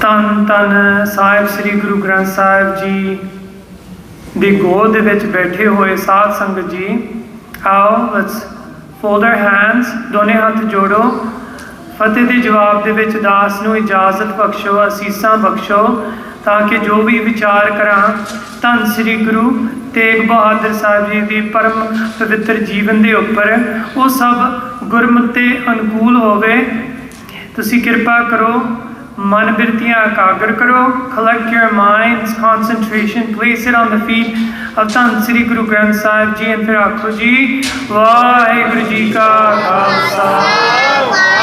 ਧੰਨ ਧੰਨ ਸਾਹਿਬ ਸ੍ਰੀ ਗੁਰੂ ਗ੍ਰੰਥ ਸਾਹਿਬ ਜੀ ਦੀ ਗੋਦ ਦੇ ਵਿੱਚ ਬੈਠੇ ਹੋਏ ਸਾਧ ਸੰਗਤ ਜੀ, ਆਓ let's fold our hands, ਦੋਨੇ ਹੱਥ ਜੋੜੋ। ਫਤਿਹ ਦੇ ਜਵਾਬ ਦੇ ਵਿੱਚ ਦਾਸ ਨੂੰ ਇਜਾਜ਼ਤ ਬਖਸ਼ੋ, ਅਸੀਸਾਂ ਬਖਸ਼ੋ, ਤਾਂ ਕਿ ਜੋ ਵੀ ਵਿਚਾਰ ਕਰਾਂ ਧੰਨ ਸ੍ਰੀ ਗੁਰੂ ਤੇਗ ਬਹਾਦਰ ਸਾਹਿਬ ਜੀ ਦੀ ਪਰਮ ਪਵਿੱਤਰ ਜੀਵਨ ਦੇ ਉੱਪਰ ਉਹ ਸਭ ਗੁਰਮਤਿ ਤੇ ਅਨੁਕੂਲ ਹੋਵੇ। ਤੁਸੀਂ ਕਿਰਪਾ ਕਰੋ, ਮਨ ਬਿਰਤੀਆਂ ਇਕਾਗਰ ਕਰੋ। Collect your minds, concentration, place it on the feet of ਧੰਨ ਸ੍ਰੀ ਗੁਰੂ ਗ੍ਰੰਥ ਸਾਹਿਬ ਜੀ and ਫਿਰ ਆਖੋ ਜੀ ਵਾਹਿਗੁਰੂ ਜੀ ਕਾ ਖਾਲਸਾ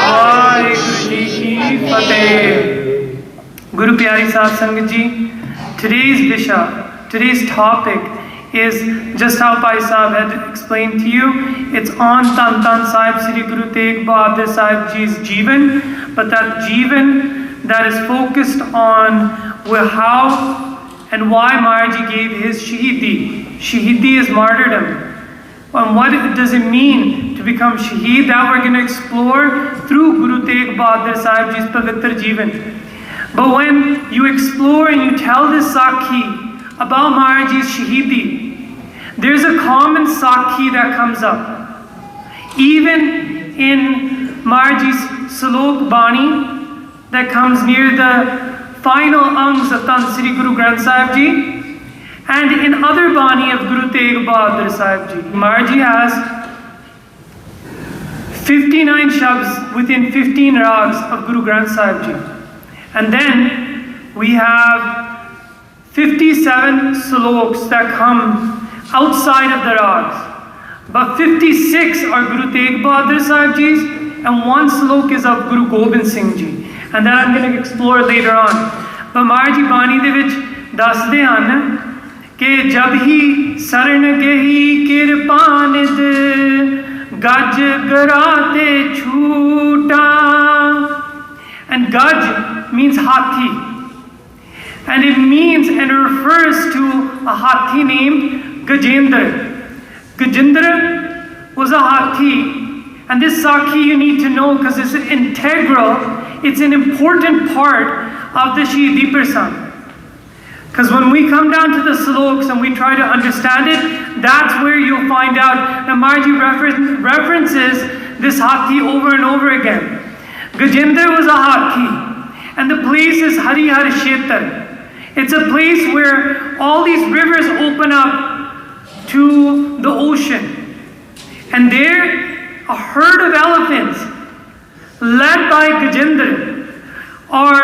ਵਾਹਿਗੁਰੂ ਜੀ ਕੀ ਫਤਿਹ। ਗੁਰੂ ਪਿਆਰੀ ਸਾਧ ਸੰਗਤ ਜੀ, today's Visha, today's topic is just how Bhai Sahib had explained to you. It's on Tan Tan Sahib Sri Guru Tegh Bahadur Sahib Ji's Jeevan, but that Jeevan that is focused on how and why Maharaji gave his Shaheedi. Shaheedi is martyrdom. And what does it mean to become Shaheed? That we're going to explore through Guru Tegh Bahadur Sahib Ji's Pavitra Jeevan. But when you explore and you tell this Sakhi about Maharaji's Shaheedi, there's a common Sakhi that comes up. Even in Maharaji's Salok Bani that comes near the final angs of Tan Sri Guru Granth Sahib Ji, and in other Bani of Guru Tegh Bahadur Sahib Ji, Maharaji has 59 shabds within 15 rags of Guru Granth Sahib Ji. And then we have 57 sloks that come outside of the rags. But 56 are Guru Tegh Bahadur Sahib Ji's, and one slok is of Guru Gobind Singh Ji. And that I'm going to explore later on. But Maharaji Bani de vich dasde han ke jab hi saran gehi kirpanid gaj garate chhuta. And gaj means hathi. And it means and it refers to a hathi named Gajendra. Gajendra was a hathi. And this Sakhi you need to know because it's integral, it's an important part of the Shaheedi Prasan. Because when we come down to the sloks and we try to understand it, that's where you'll find out that Maharaji references this Hathi over and over again. Gajendra was a Hathi, and the place is Harihar Kshetra. It's a place where all these rivers open up to the ocean. And there, a herd of elephants led by Gajendra are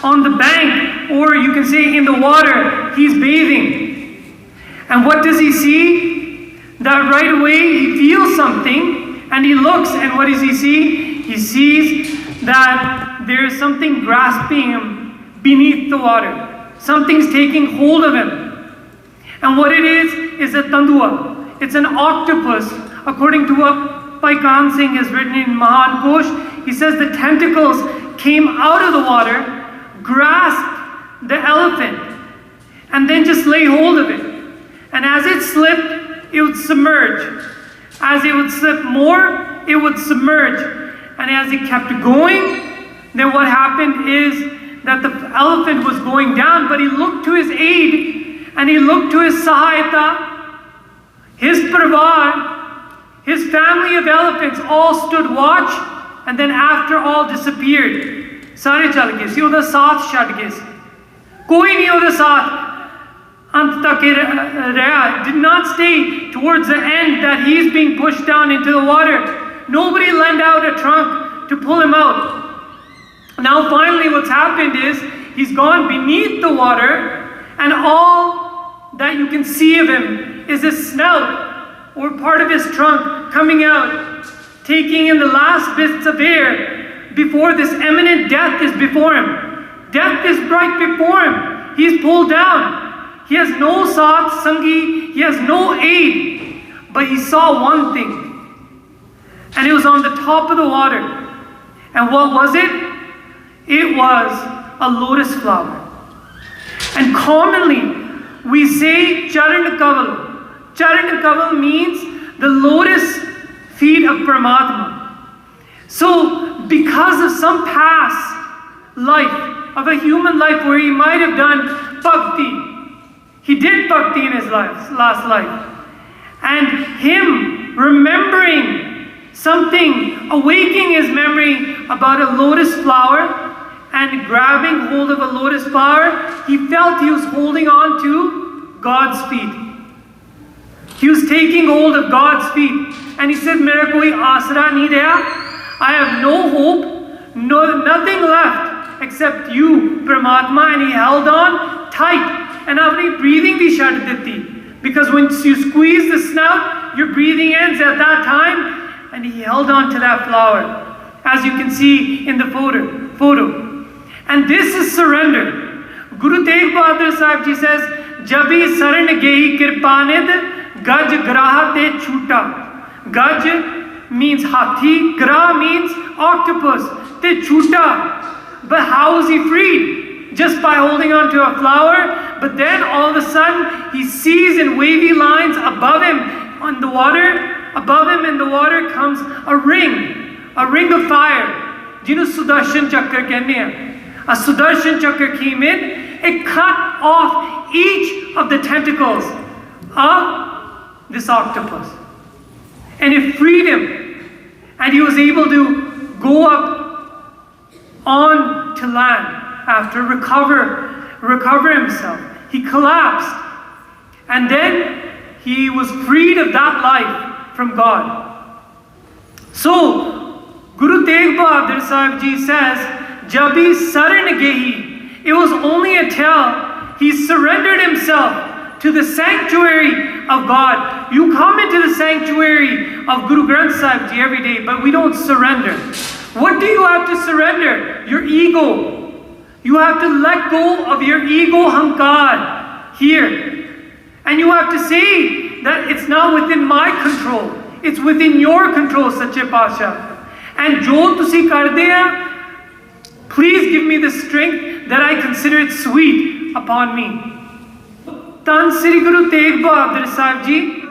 on the bank, or you can say in the water, he's bathing. And what does he see? That right away he feels something and he looks, and what does he see? He sees that there is something grasping him beneath the water. Something's taking hold of him. And what it is a tandua. It's an octopus, according to what Bhai Kahan Singh has written in Mahan Kosh. He says the tentacles came out of the water, grasped the elephant, and then just lay hold of it. And as it slipped, it would submerge. As it would slip more, it would submerge. And as it kept going, then what happened is that the elephant was going down, but he looked to his aid, and he looked to his sahayata, his parvar, his family of elephants all stood watch, and then after all disappeared. Sare chal gaye si, oda saath chhad gaye si. Koi nahi oda saath ant tak reha, did not stay towards the end that he's being pushed down into the water. Nobody lent out a trunk to pull him out. Now finally what's happened is he's gone beneath the water, and all that you can see of him is his snout or part of his trunk coming out, taking in the last bits of air before this imminent death is before him. Death is right before him. He's pulled down. He has no saath sangi, he has no aid, but he saw one thing, and it was on the top of the water. And what was it? It was a lotus flower. And commonly we say Charan Kaval. Charan Kaval means the lotus feet of Paramatma. So because of some past life, of a human life where he might have done bhakti. He did bhakti in his last life. And him remembering something, awaking his memory about a lotus flower and grabbing hold of a lotus flower, he felt he was holding on to God's feet. He was taking hold of God's feet. And he said, Mera koi asra nahi reha. I have no hope, nothing left except you, Paramatma. And he held on tight. And apni breathing bhi chhad diti. Because once you squeeze the snout, your breathing ends at that time. And he held on to that flower, as you can see in the photo. And this is surrender. Guru Tegh Bahadur Sahib Ji says, Jabi saran gehi kirpanid, gaj graha te chuta. Gaj means hathi, gra means octopus, te chuta. But how is he freed? Just by holding on to a flower. But then all of a sudden, he sees in wavy lines above him on the water, above him in the water comes a ring of fire. Jinu Sudarshan Chakra kehne hain. A Sudarshan Chakra came in, it cut off each of the tentacles of this octopus. And it freed him. And he was able to go up on to land after recover himself. He collapsed. And then he was freed of that life from God. So, Guru Tegh Bahadur Sahib Ji says, Jabi saran gehi. It was only until he surrendered himself to the sanctuary of God. You come into the sanctuary of Guru Granth Sahib Ji every day, but we don't surrender. What do you have to surrender? Your ego. You have to let go of your ego hankar here. And you have to say that it's not within my control. It's within your control, Sache Pasha. And jo tusi karde hai, please give me the strength that I consider it sweet upon me. Tan Sri Guru Tegh Bahadur Sahib Ji,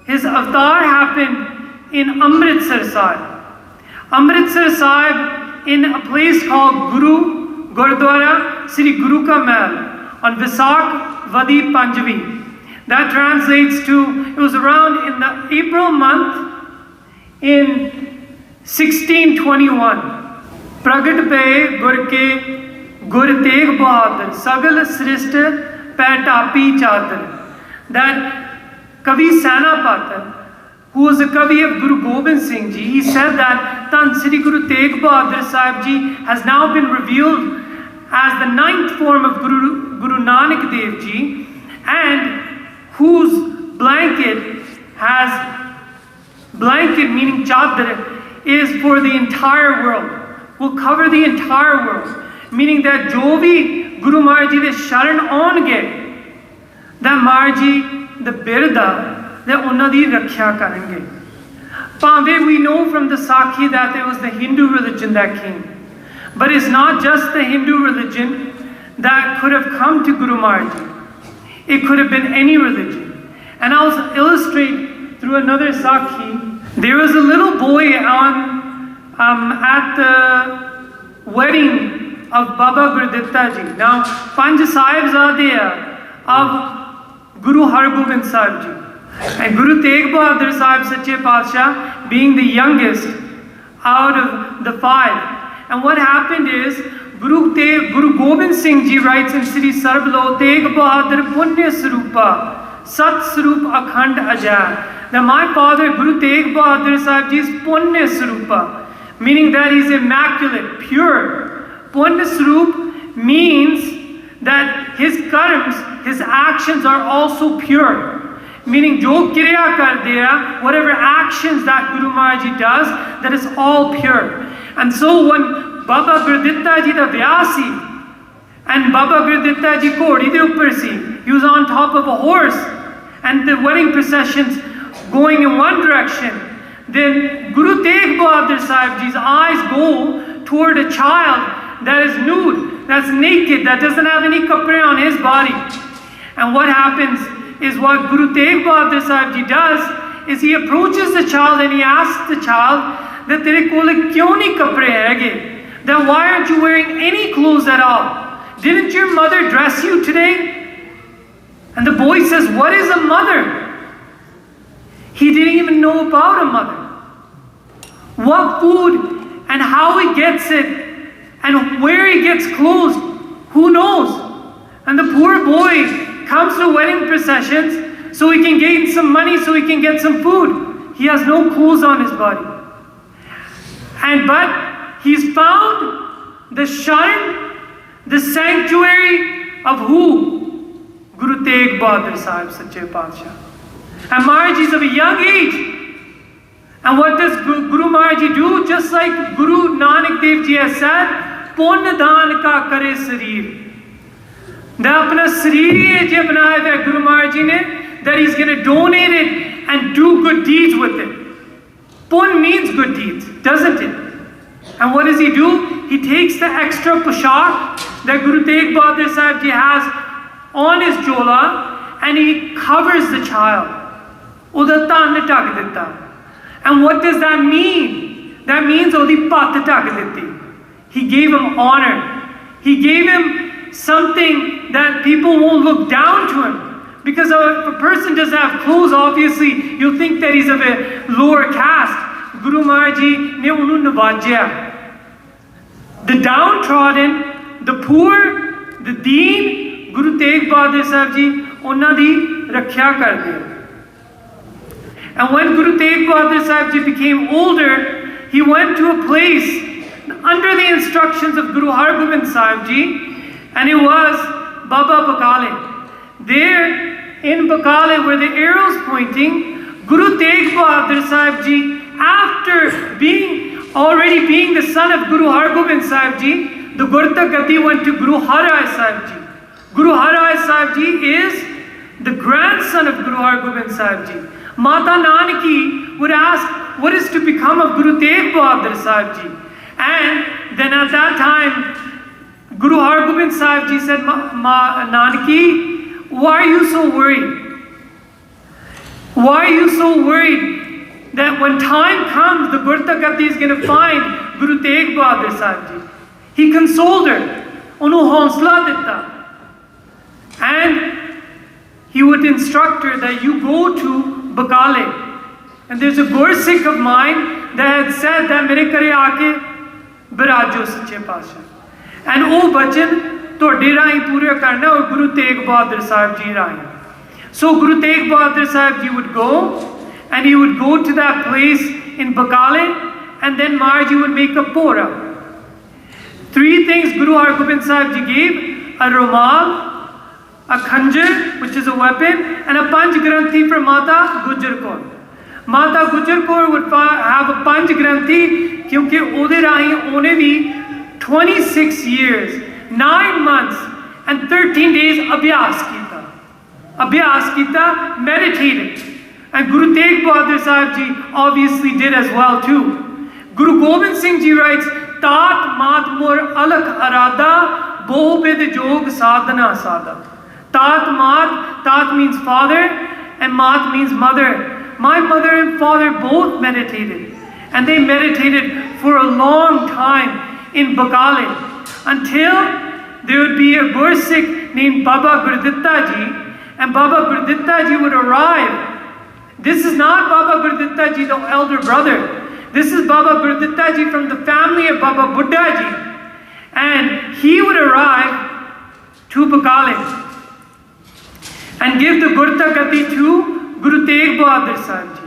his avatar happened in Amritsar Sahib. Amritsar Sahib in a place called Gurdwara Sri Guru Ka Mahal on Visak Vadi Panjavi. That translates to, it was around in the April month in 1621. Pragat pe gur ke Gur Tegh Bahadur Sagal Srishta Paitapi Chadar. That Kavi Sanapatar, who was a Kavi of Guru Gobind Singh Ji, he said that Tan Sri Guru Tegh Bahadur Sahib Ji has now been revealed as the ninth form of Guru Nanak Dev Ji, and whose blanket meaning chadar, is for the entire world. Will cover the entire world. Meaning that jo bhi Guru Maharaj Ji de sharan aunge, that Maharaj Ji, the birda, that unna di rakhya karenge. Pave, we know from the Sakhi that it was the Hindu religion that came. But it's not just the Hindu religion that could have come to Guru Maharaj Ji. It could have been any religion. And I'll illustrate through another Sakhi. There was a little boy at the wedding of Baba Gurditta Ji. Now, Panj Sahibzade of Guru Hargobind Sahib Ji. And Guru Tegh Bahadur Sahib Sache Patsha being the youngest out of the five. And what happened is, Guru Gobind Singh Ji writes in Sri Sarblo, Tegh Bahadur Punya Sarupa, Sat Sarup Akhand Ajay. That my father, Guru Tegh Bahadur Sahib Ji, is Punya Sarupa. Meaning that he's immaculate, pure. Punya Sarup means that his karmas, his actions are also pure. Meaning, jo kriya kar diya, whatever actions that Guru Maharaj Ji does, that is all pure. And so when Baba Gurditta Ji da vyasi, and Baba Gurditta Ji kodi de uppar si, he was on top of a horse, and the wedding processions going in one direction. Then Guru Tegh Bahadur Sahib Ji's eyes go toward a child that is nude, that's naked, that doesn't have any kapre on his body. And what happens is, what Guru Tegh Bahadur Sahib Ji does is he approaches the child and he asks the child that tere kol kyun nahi kapre hege. then why aren't you wearing any clothes at all? Didn't your mother dress you today? And the boy says, what is a mother? He didn't even know about a mother. What food and how he gets it and where he gets clothes, who knows? And the poor boy comes to wedding processions so he can gain some money, so he can get some food. He has no clothes on his body. But he's found the shrine, the sanctuary of who? Guru Tegh Bahadur Sahib, Sache Paatshah. And Maharaji is of a young age. And what does Guru Maharaji do? Just like Guru Nanak Dev Ji has said, Pun daan ka kare sareer. Da apna sareer hai je banaya hai Guru Maharaji ne, that he's going to donate it and do good deeds with it. Pun means good deeds, doesn't it? And what does he do? He takes the extra poshak that Guru Tegh Bahadur Sahib Ji has on his jola and he covers the child. Uda tann tak ditta. And what does that mean? That means odi patt tak ditti. He gave him honor. He gave him something that people won't look down to him. Because if a person doesn't have clothes, obviously, you'll think that he's of a lower caste. Guru Maharaji ne unu navajya. The downtrodden, the poor, the deen, Guru Tegh Bahadur Sahib Ji, ਉਹਨਾਂ ਦੀ ਰੱਖਿਆ ਕਰਦੇ ਹਨ. And when Guru Tegh Bahadur Sahib Ji became older, he went to a place under the instructions of Guru Hargobind Sahib Ji, and it was Baba Bakale. There in Bakale where the arrows pointing, Guru Tegh Bahadur Sahib Ji, after already being the son of Guru Hargobind Sahib Ji, the Gurta Gati went to Guru Har Rai Sahib Ji. Guru Har Rai Sahib Ji is the grandson of Guru Hargobind Sahib Ji. Mata Nanaki would ask, what is to become of Guru Tegh Bahadur Sahib Ji? And then at that time, Guru Hargobind Sahib Ji said, Nanaki, why are you so worried? Why are you so worried that when time comes, the Gurta Gati is going to find Guru Tegh Bahadur Sahib Ji? He consoled her. Unu hausla ditta. And he would instruct her that you go to Bakale. And there's a Gursikh of mine that had said that mere kare aake birajo sache paatshah. And oh bachan tode rahi pura karna aur Guru Tegh Bahadur Sahib Ji rahi. So Guru Tegh Bahadur Sahib Ji would go, and he would go to that place in Bakale, and then Maharaji would make a pora. 3 things Guru Hargobind Sahib Ji gave: a romal, a khanjar, which is a weapon, and a panch granthi for Mata Gujjar Kaur. Mata Gujjar Kaur would have a panch granthi kyunki ode rahi one bhi 26 years, 9 months and 13 days abhyas kita. Abhyas kita, meditated. And Guru Tegh Bahadur Sahib Ji obviously did as well too. Guru Gobind Singh Ji writes, Tat mat mor alak arada, boh bid jog sadhana sada. Tat mat, tat means father, and mat means mother. My mother and father both meditated. And they meditated for a long time in Bakale, until there would be a Gursikh named Baba Gurditta Ji, and Baba Gurditta Ji would arrive. This is not Baba Gurditta Ji, the elder brother. This is Baba Gurditta Ji from the family of Baba Buddha Ji. And he would arrive to Bakale and give the Gurta Gati to Guru Tegh Bahadur Sahib Ji.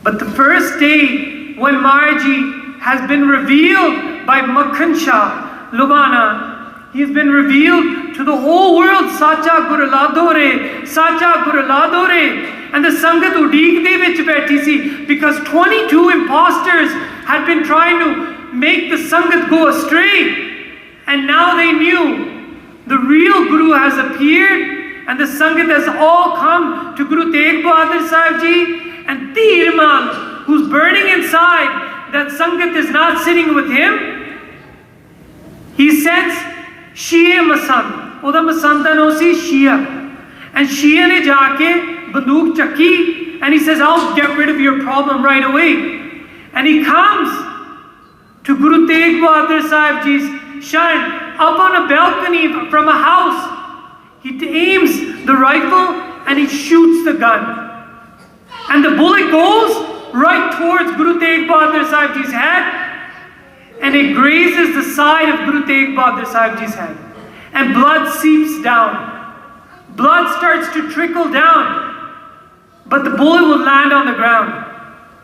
But the first day when Maharaji has been revealed by Makhan Shah Lubana, he has been revealed to the whole world, Sacha Guru Ladore, Sacha Guru Ladore. And the Sangat udeek de vich baiti si, because 22 imposters had been trying to make the Sangat go astray. And now they knew the real Guru has appeared, and the Sangat has all come to Guru Tegh Bahadur Sahib Ji. And Tirmal, who's burning inside, that Sangat is not sitting with him. He sends Shia Masand. Oda Masanda no si Shia. And Shia ne jaake Bandook Chakki, and he says, I'll get rid of your problem right away. And he comes to Guru Tegh Bahadur Sahib Ji's Sharan up on a balcony from a house. He aims the rifle and he shoots the gun. And the bullet goes right towards Guru Tegh Bahadur Sahib Ji's head, and it grazes the side of Guru Tegh Bahadur Sahib Ji's head. And blood seeps down. Blood starts to trickle down, but the bullet will land on the ground.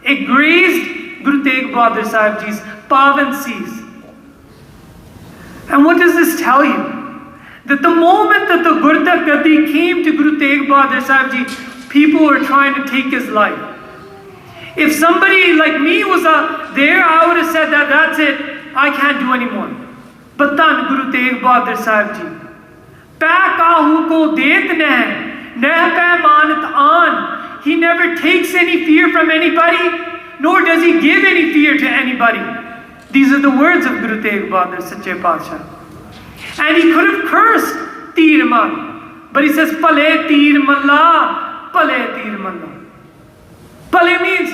It grazed Guru Tegh Bahadur Sahib Ji's pavan seas. And what does this tell you? That the moment that the Gurda Gadi came to Guru Tegh Bahadur Sahib Ji, people were trying to take his life. If somebody like me was there, I would have said that that's it, I can't do anymore. But then Guru Tegh Bahadur Sahib Ji, Pa kahu ko det nahi, neh pa manat an. He never takes any fear from anybody, nor does he give any fear to anybody. These are the words of Guru Tegh Bahadur Sache Paatshah. And he could have cursed Teer Mal, but he says, Pale Teer Malla, Pale Teer Malla. Pale means,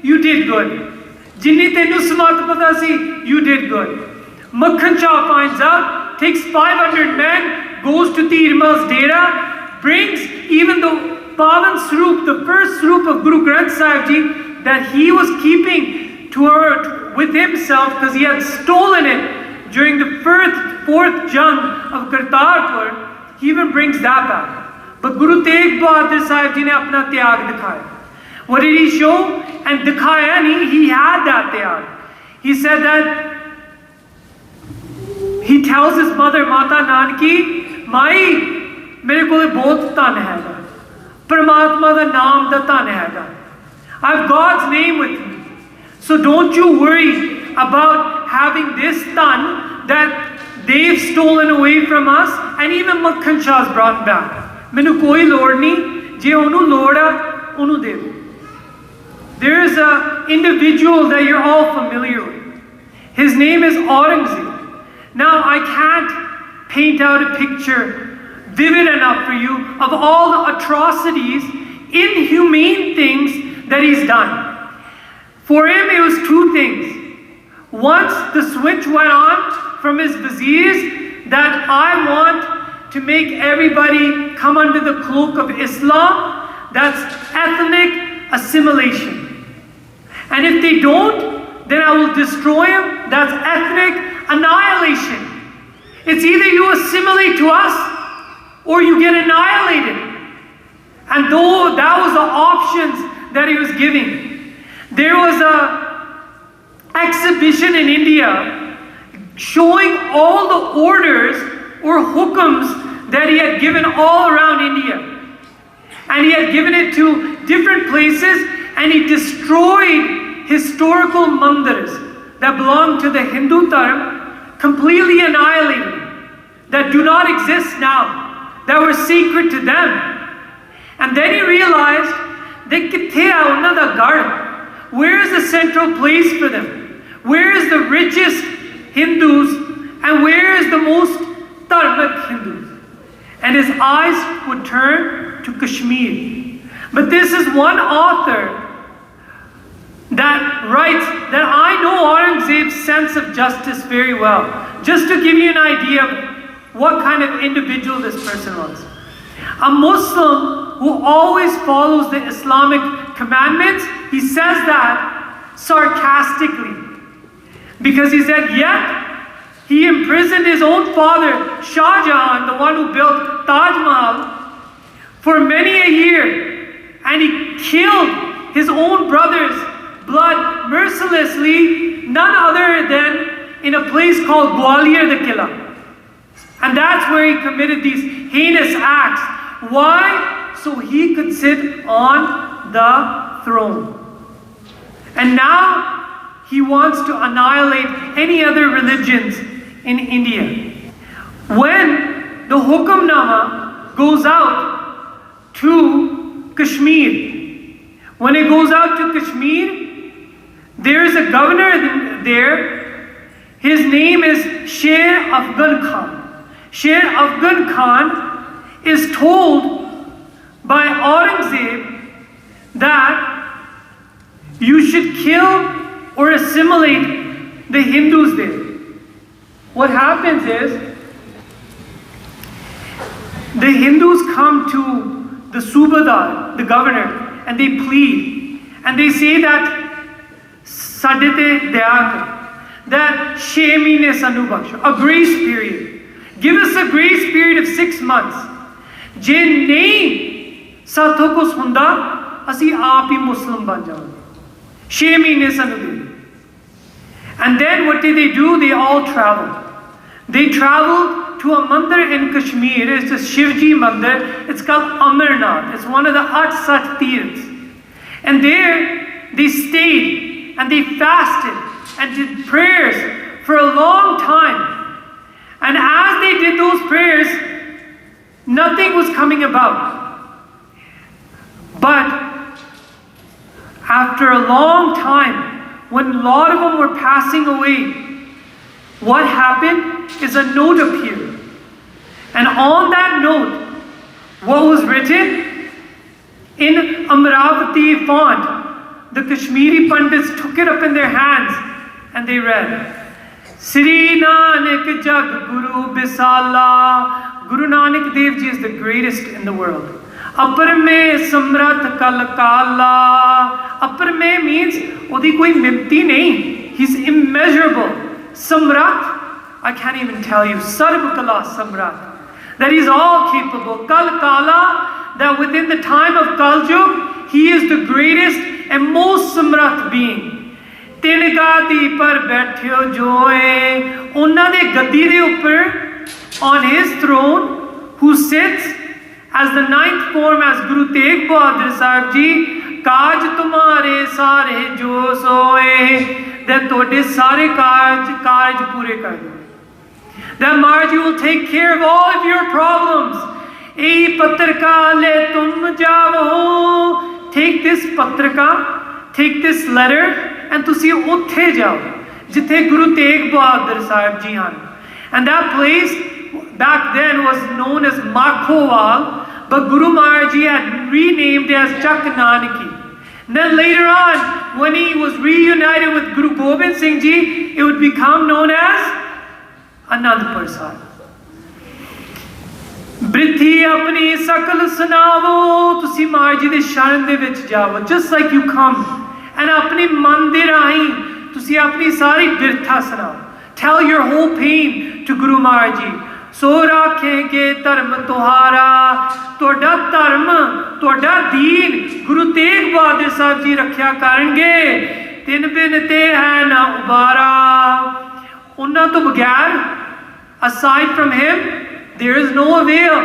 you did good. Jinni tenu samat pata si, you did good. Makhan Shah finds out, takes 500 men, goes to Teer Mal's dera, brings even the Pavan Sroop, the first Sroop of Guru Granth Sahib Ji, that he was keeping with himself because he had stolen it during the fourth jung of Kartarpur. He even brings that back. But Guru Tegh Bahadur Sahib Ji ne apna tyag dikhaya. What did he show? And dikhaya nahi, he had that tyag. He said that he tells his mother, Mata Nanki, Mai, mere kol bahut dhan hai. Paramatma da naam da dhan hai. I have God's name with me. So don't you worry about having this done that they've stolen away from us, and even Makhan Shah's brought back. Mainu koi lord nahi, je onu lord hai, onu de. There is an individual that you're all familiar with. His name is Aurangzeb. Now I can't paint out a picture vivid enough for you of all the atrocities, inhumane things that he's done. For him, it was two things. Once the switch went on from his viziers that I want to make everybody come under the cloak of Islam, that's ethnic assimilation. And if they don't, then I will destroy them, that's ethnic annihilation. It's either you assimilate to us or you get annihilated. And though that was the options that he was giving, there was an exhibition in India showing all the orders or hukams that he had given all around India. And he had given it to different places, and he destroyed historical mandirs that belonged to the Hindu Dharma, completely annihilated them, that do not exist now, that were sacred to them. And then he realized that kithe hai unna da gar. Where is the central place for them? Where is the richest Hindus and where is the most dharmic Hindus? And his eyes would turn to Kashmir. But this is one author that writes that I know Aurangzeb's sense of justice very well. Just to give you an idea of what kind of individual this person was. A Muslim who always follows the Islamic commandments, he says that sarcastically. Because he said, yet he imprisoned his own father, Shah Jahan, the one who built Taj Mahal, for many a year. And he killed his own brother's blood mercilessly, none other than in a place called Gwalior the Killa. And that's where he committed these heinous acts. Why? So he could sit on the throne. And now he wants to annihilate any other religions in India. When the Hukamnama goes out to Kashmir, when it goes out to Kashmir, there is a governor there. His name is Sher Afghan Khan. Sher Afghan Khan is told by Aurangzeb that you should kill or assimilate the Hindus there. What happens is, the Hindus come to the Subadar, the governor, and they plead. And they say that, Sadete Dayat, that 6 mahine sanu baksho, a grace period. Give us a grace period of 6 months. Je nahi satho kuch hunda, asi aap hi Muslim ban jawange. 6 mahine sanu de. And then what did they do? They all traveled. They traveled to a mandir in Kashmir. It's a Shivji mandir. It's called Amarnath. It's one of the 8 Sat Tirths. And there they stayed and they fasted and did prayers for a long time. And as they did those prayers, nothing was coming about. But after a long time, when a lot of them were passing away, what happened is a note appeared. And on that note, what was written? In Amravati font, the Kashmiri Pandits took it up in their hands and they read, Sri Nanak Jag Guru Bisala. Guru Nanak Dev Ji is the greatest in the world. Apar mein samrat kal kala. Apar mein means, odi koi mimti nahi. He's immeasurable. Samrat, I can't even tell you. Sarv kala samrat. That he's all capable. Kal kala, that within the time of Kaljug, he is the greatest and most samrat being. Tin gadi par baithyo joe. Unna de gadi de upar, on his throne, who sits as the 9th form as Guru Tegh Bahadur Sahib Ji, Kaj tumhare sare jo soe, that tode sare kaaj pure kar do. That Maharaj, you will take care of all of your problems. Ei patrika le tum javo. Take this patrika, take this letter, and tusi utthe jao, jithe Guru Tegh Bahadur Sahib Ji han. And that place back then was known as Makhowal, but Guru Maharaj Ji had renamed it as Chak Nanaki. And then later on, when he was reunited with Guru Gobind Singh Ji, it would become known as Anandpur Sahib. Brithi apni sakal sunavo, tusi Maharaj Ji de sharan de vich jao, just like you come, and apni man de rahi, tusi apni sari birtha sunao. Tell your whole pain to Guru Maharaj Ji. So rakhenge dharm tuhara, toda dharm, toda deen, Guru Tegh Bahadur Sahib Ji rakhya karenge. Tin bin te hai na ubara. Unna to bagyar, aside from him, there is no avail.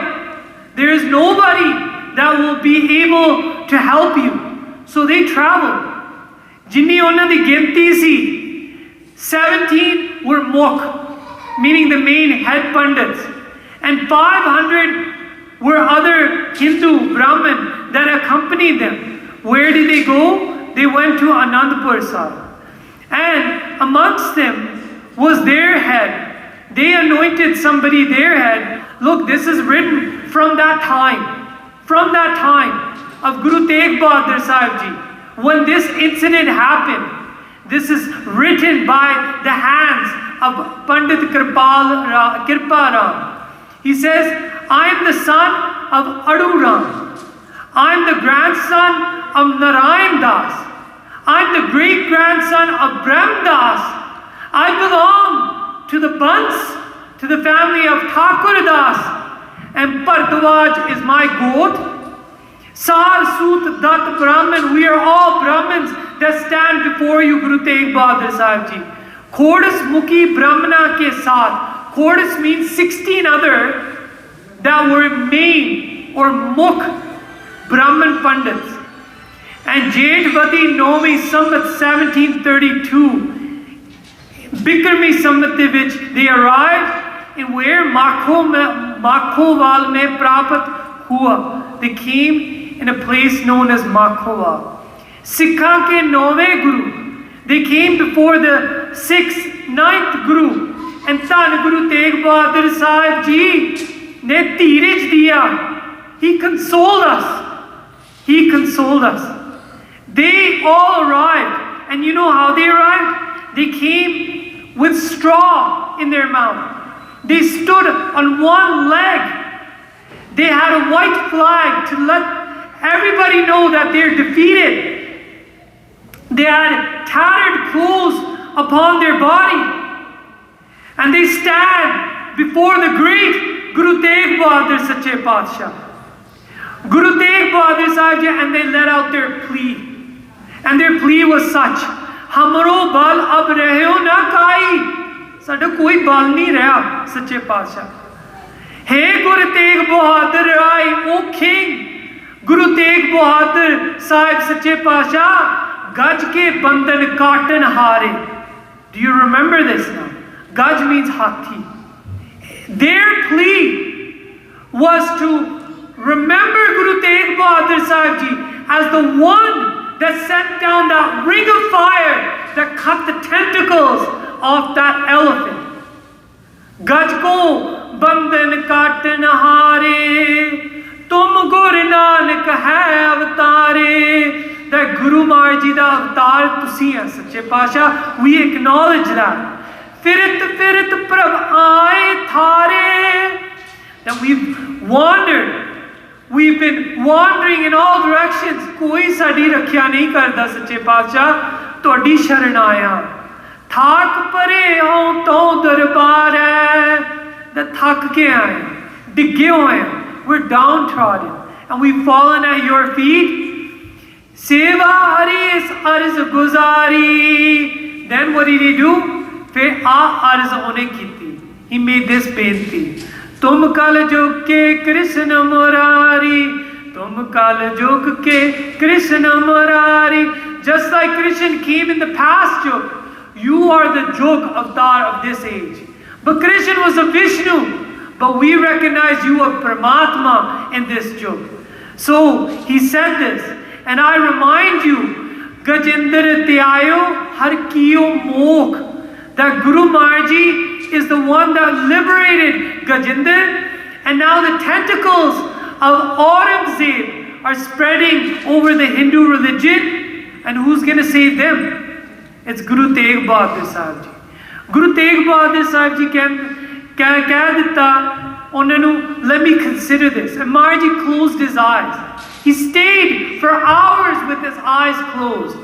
There is nobody that will be able to help you. So they traveled. Jinni unna di ginti si, 17 were mukh, meaning the main head pandits, and 500 were other Hindu Brahmin that accompanied them. Where did they go? They went to Anandpur Sahib. And amongst them was their head. They anointed somebody their head. Look, this is written from that time of Guru Tegh Bahadur Sahib Ji. When this incident happened, this is written by the hands of Pandit Kirparam. He says, I am the son of Aduram. I am the grandson of Narayan Das. I am the great grandson of Brahm Das. I belong to the Bans, to the family of Thakur Das. And Bhardwaj is my goat. Sar Sut Dat Brahman, we are all Brahmins that stand before you, Guru Tegh Bahadur Sahib Ji. Khodas Mukhi Brahmana ke saath. Khodas means 16 other that were main or Mukh Brahman Pandits. And Jethvati Nomi Samvat 1732, Bikrami Samvat de vich they arrived in where Makhowal mein prapat hua. They came in a place known as Makhowal. Sikha ke nove Guru, they came before the 6th, 9th Guru, and Tan Guru Tegh Bahadur Sahib Ji ne dheeraj diya. He consoled us. He consoled us. They all arrived, and you know how they arrived? They came with straw in their mouth. They stood on one leg. They had a white flag to let everybody know that they're defeated. They had tattered clothes upon their body. And they stand before the great Guru Tegh Bahadur Sache Padshah. Guru Tegh Bahadur Sahib Ji, and they let out their plea. And their plea was such, Hamaro bal ab raheo na kai. Sada koi bal nahi raha, Sache Padshah. Hey Guru Tegh Bahadur Rai, O King, Guru Tegh Bahadur Sahib Sache Padshah, Gaj ke bandan kaatan hare. Do you remember this now? Gaj means hathi. Their plea was to remember Guru Tegh Bahadur Sahib Ji as the one that sent down that ring of fire that cut the tentacles off that elephant. Gaj ko bandan kaatan hare, tum Gur Nanak hai avatare. That Guru Maharaj Ji da avatar tusi hai, Sache Pasha. We acknowledge that. Firit firit prabh aaye thare. That we've wandered. We've been wandering in all directions. Koi sadi rakhya nahi karda, Sache Pasha. Todi sharan aaya. Thak pare ho to darbar hai. That thak ke aaye. Digge hoye. We're downtrodden. And we've fallen at your feet. Seva haris arz guzari. Then what did he do? Fir arz one kiti. He made this benti. Tum kal jug ke Krishna Murari. Tum kal jug ke Krishna Murari. Just like Krishna came in the past jug, you are the jug avatar of this age. But Krishna was a Vishnu. But we recognize you are Paramatma in this jug. So he said this. And I remind you, Gajinder Tyayo Har Kiyo Mokh, that Guru Maharaj Ji is the one that liberated Gajinder, and now the tentacles of Aurangzeb are spreading over the Hindu religion, and who's going to save them? It's Guru Tegh Bahadur Sahib Ji. Guru Tegh Bahadur Sahib Ji keh ditta ਉਹਨਾਂ ਨੂੰ, let me consider this. And Maharaj Ji closed his eyes. He stayed for hours with his eyes closed.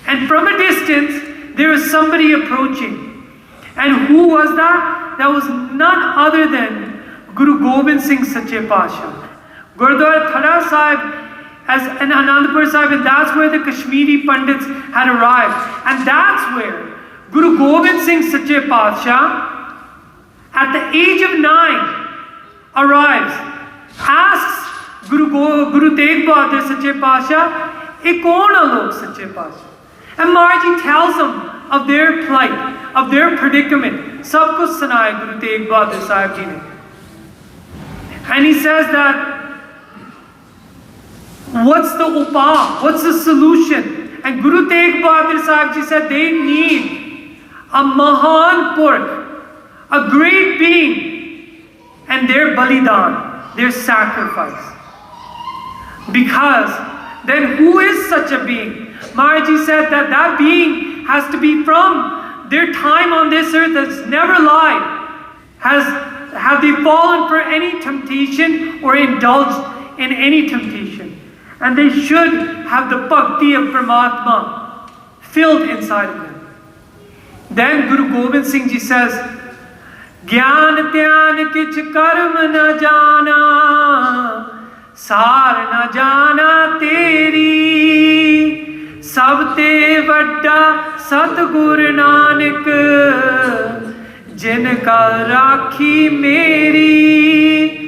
And from a distance, there was somebody approaching. And who was that? That was none other than Guru Gobind Singh Sache Pasha. Gurdwara Thada Sahib as an Anandpur Sahib, and that's where the Kashmiri Pandits had arrived. And that's where Guru Gobind Singh Sache Pasha, at the age of 9, arrives, asks Guru Tegh Bahadur Sache Pasha, "Ye kaun hai log Sache Pasha?" And Maharaj Ji tells them of their plight, of their predicament. Sab kuch sunaya Guru Tegh Bahadur Sahib Ji ne. And he says that, what's the upah? What's the solution? And Guru Tegh Bahadur Sahib Ji said they need a Mahan Purkh, a great being, and their balidan, their sacrifice. Because then who is such a being? Maharaj Ji said that that being has to be from their time on this earth that's never lied. Have they fallen for any temptation or indulged in any temptation? And they should have the bhakti of Paramatma filled inside of them. Then Guru Gobind Singh Ji says, Gyan Tyan Kich Karm Na Jana, Sar Na Jana Teri, Sabte Vadda Satgur Nanak, Jin Ka Rakhi Meri.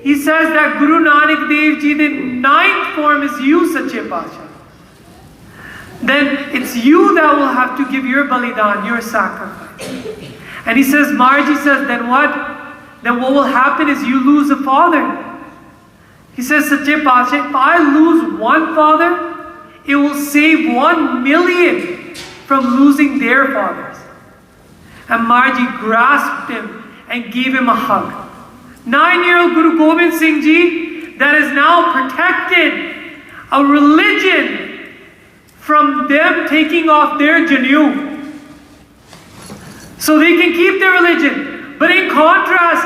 He says that Guru Nanak Dev Ji, the 9th form is you, Sache Pasha. Then it's you that will have to give your balidan, your sacrifice. And he says, Maharaj Ji says, then what? Then what will happen is you lose a father. He says, Sache Pasha, if I lose one father, it will save 1 million from losing their fathers. And Maharaj Ji grasped him and gave him a hug. 9-year-old Guru Gobind Singh Ji that has now protected a religion from them taking off their janu. so they can keep their religion. But in contrast,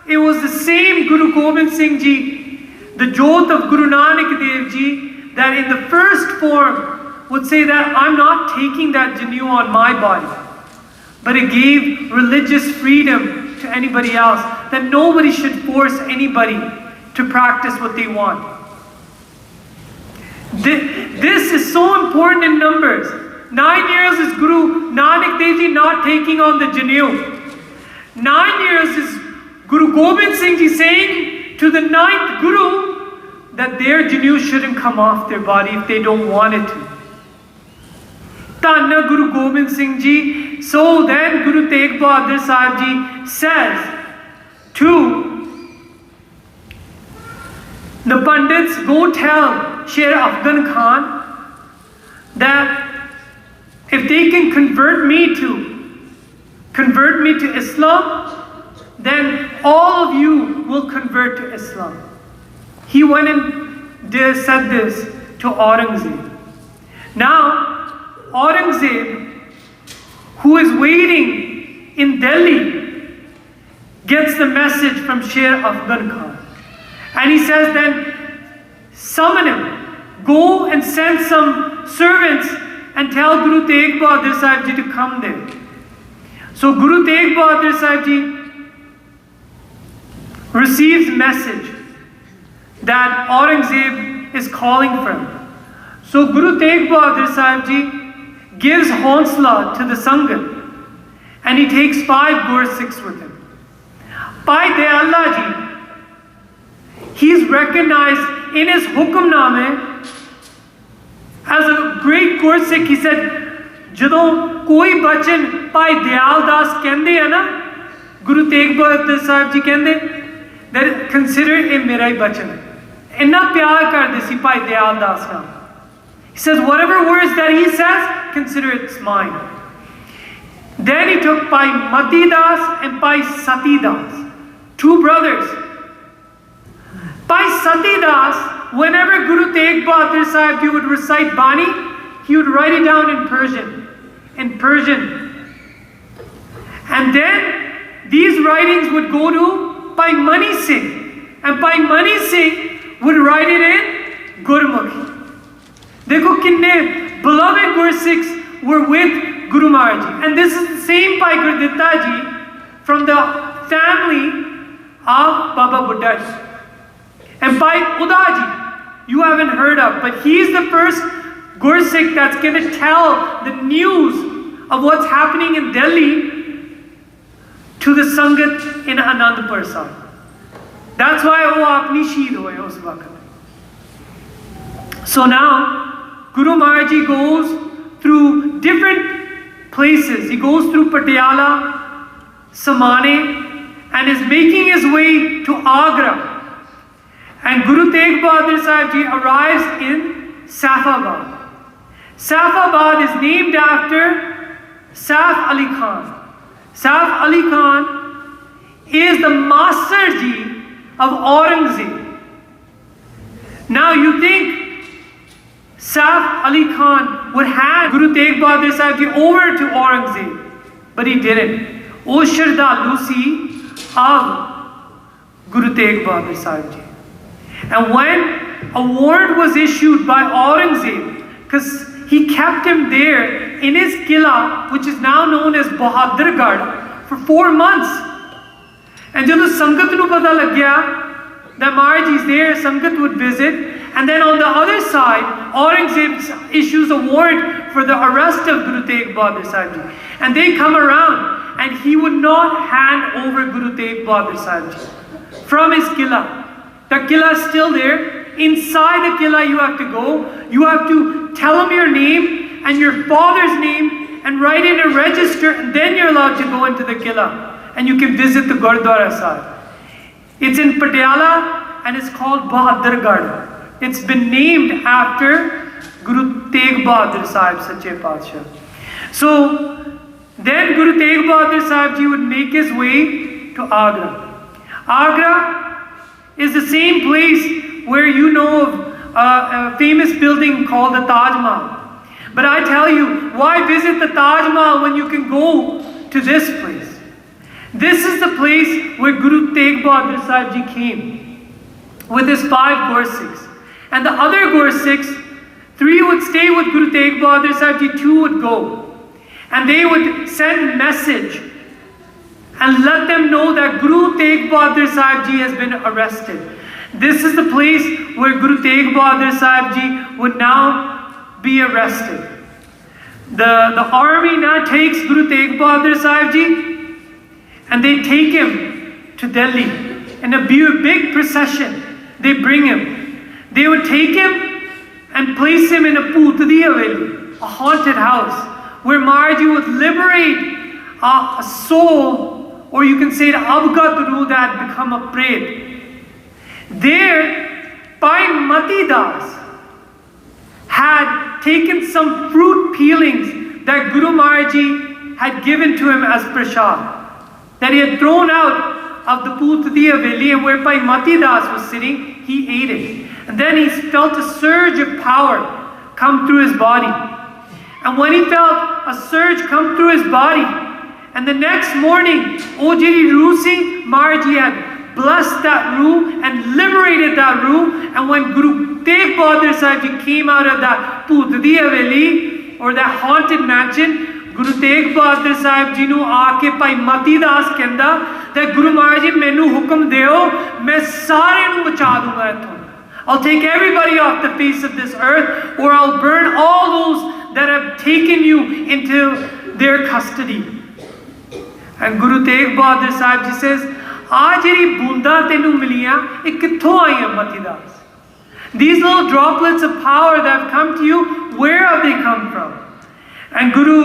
it was the same Guru Gobind Singh Ji, the Jot of Guru Nanak Dev Ji, that in the first form would say that I'm not taking that janu on my body. But it gave religious freedom to anybody else, that nobody should force anybody to practice what they want. This is so important in numbers. 9 years is Guru Nanak Dev Ji not taking on the janu. 9 years is Guru Gobind Singh Ji saying to the 9th Guru that their janu shouldn't come off their body if they don't want it to. Tanna Guru Gobind Singh Ji. So then Guru Tegh Bahadur Sahib Ji says to the Pandits, go tell Sher Afghan Khan that if they can convert me to Islam, then all of you will convert to Islam. He went and said this to Aurangzeb. Now, Aurangzeb, who is waiting in Delhi, gets the message from Sher Afghan Khan. And he says then, summon him, go and send some servants and tell Guru Tegh Bahadur Sahib Ji to come there. So Guru Tegh Bahadur Sahib Ji receives message that Aurangzeb is calling for him. So Guru Tegh Bahadur Sahib Ji gives honsla to the Sangat, and he takes 5 Gursikhs with him. By Dayala Ji, he is recognized in his Hukamname as a great Gursikh. He said, Jadon koi bachan Bhai Dayal Das kende hai na, Guru Tegh Bahadur Sahib Ji kende, that consider it mera hi bachan. Inna pyar karde si Bhai Dayal Das ka. He says, whatever words that he says, consider it's mine. Then he took Bhai Mati Das and Bhai Sati Das, 2 brothers. Bhai Sati Das, whenever Guru Tegh Bahadur Sahib Ji would recite Bani, he would write it down in Persian. And then these writings would go to Bhai Mani Singh, and Bhai Mani Singh would write it in Gurmukhi. Dekho kinne beloved Gursikhs were with Guru Maharaj Ji. And this is the same Bhai Gurditta Ji from the family of Baba Buddha Ji. And Bhai Uda Ji, you haven't heard of, but he's the first Gursikh that's going to tell the news of what's happening in Delhi to the Sangat in Anandpur Sahib. That's why wo apni sheed hoye us waqt. So now, Guru Maharaj Ji goes through different places. He goes through Patiala, Samane, and is making his way to Agra. And Guru Tegh Bahadur Sahib Ji arrives in Saifabad. Saifabad is named after Saif Ali Khan. Saif Ali Khan is the Master Ji of Aurangzeb. Now you think Saif Ali Khan would hand Guru Tegh Bahadur Sahib Ji over to Aurangzeb, but he didn't. O Shardhalu si of Guru Tegh Bahadur Sahib Ji. And when a warrant was issued by Aurangzeb, because he kept him there in his Killa, which is now known as Bahadur, for 4 months. And jadon Sangat nu pata lag gaya that Maharaj is there, Sangat would visit. And then on the other side, Aurangzeb issues a warrant for the arrest of Guru Tegh Bahadur Sahib Ji. And they come around, and he would not hand over Guru Tegh Bahadur Sahib Ji from his Killa. The Killa is still there. Inside the Killa you have to go. You have to tell him your name and your father's name and write in a register, and then you're allowed to go into the Killa. And you can visit the Gurdwara Sahib. It's in Patiala and it's called Bahadur. It's been named after Guru Tegh Bahadur Sahib Sache Padshah. So then Guru Tegh Bahadur Sahib Ji would make his way to Agra. Agra is the same place where you know of a famous building called the Taj Mahal. But I tell you, why visit the Taj Mahal when you can go to this place. This is the place where Guru Tegh Bahadur Sahib Ji came with his 5 Gursikhs. And the other Gursikhs, 3 would stay with Guru Tegh Bahadur Sahib Ji, 2 would go. And they would send message and let them know that Guru Tegh Bahadur Sahib Ji has been arrested. This is the place where Guru Tegh Bahadur Sahib Ji would now be arrested. The army now takes Guru Tegh Bahadur Sahib Ji and they take him to Delhi in a big procession. They bring him. They would take him and place him in a Putdi Haveli, a haunted house, where Maharaj would liberate a soul, or you can say the Abgat Ruh that had become a Pret. There, Bhai Mati Das had taken some fruit peelings that Guru Maharaj Ji had given to him as prasad, that he had thrown out of the Putdi Haveli, and where Bhai Mati Das was sitting, he ate it. And then he felt a surge of power come through his body. And when he felt a surge come through his body, and the next morning, Ojiri Rusi, Maharaj Ji had blessed that Ruh and liberated that Ruh. And when Guru Tegh Bahadur Sahib Ji came out of that Putdi Haveli, or that haunted mansion, Guru Tegh Bahadur Sahib Ji nu aake Bhai Mati Das kenda that Guru Maharaj Ji mainu hukum deo, main sare nu bacha dunga ithon. I'll take everybody off the face of this earth, or I'll burn all those that have taken you into their custody. And Guru Tegh Bahadur Sahib Ji says, "Aa jehdi boonda tenu miliyan, eh kitthon aiyan Mati Das? These little droplets of power that have come to you, where have they come from?" And Guru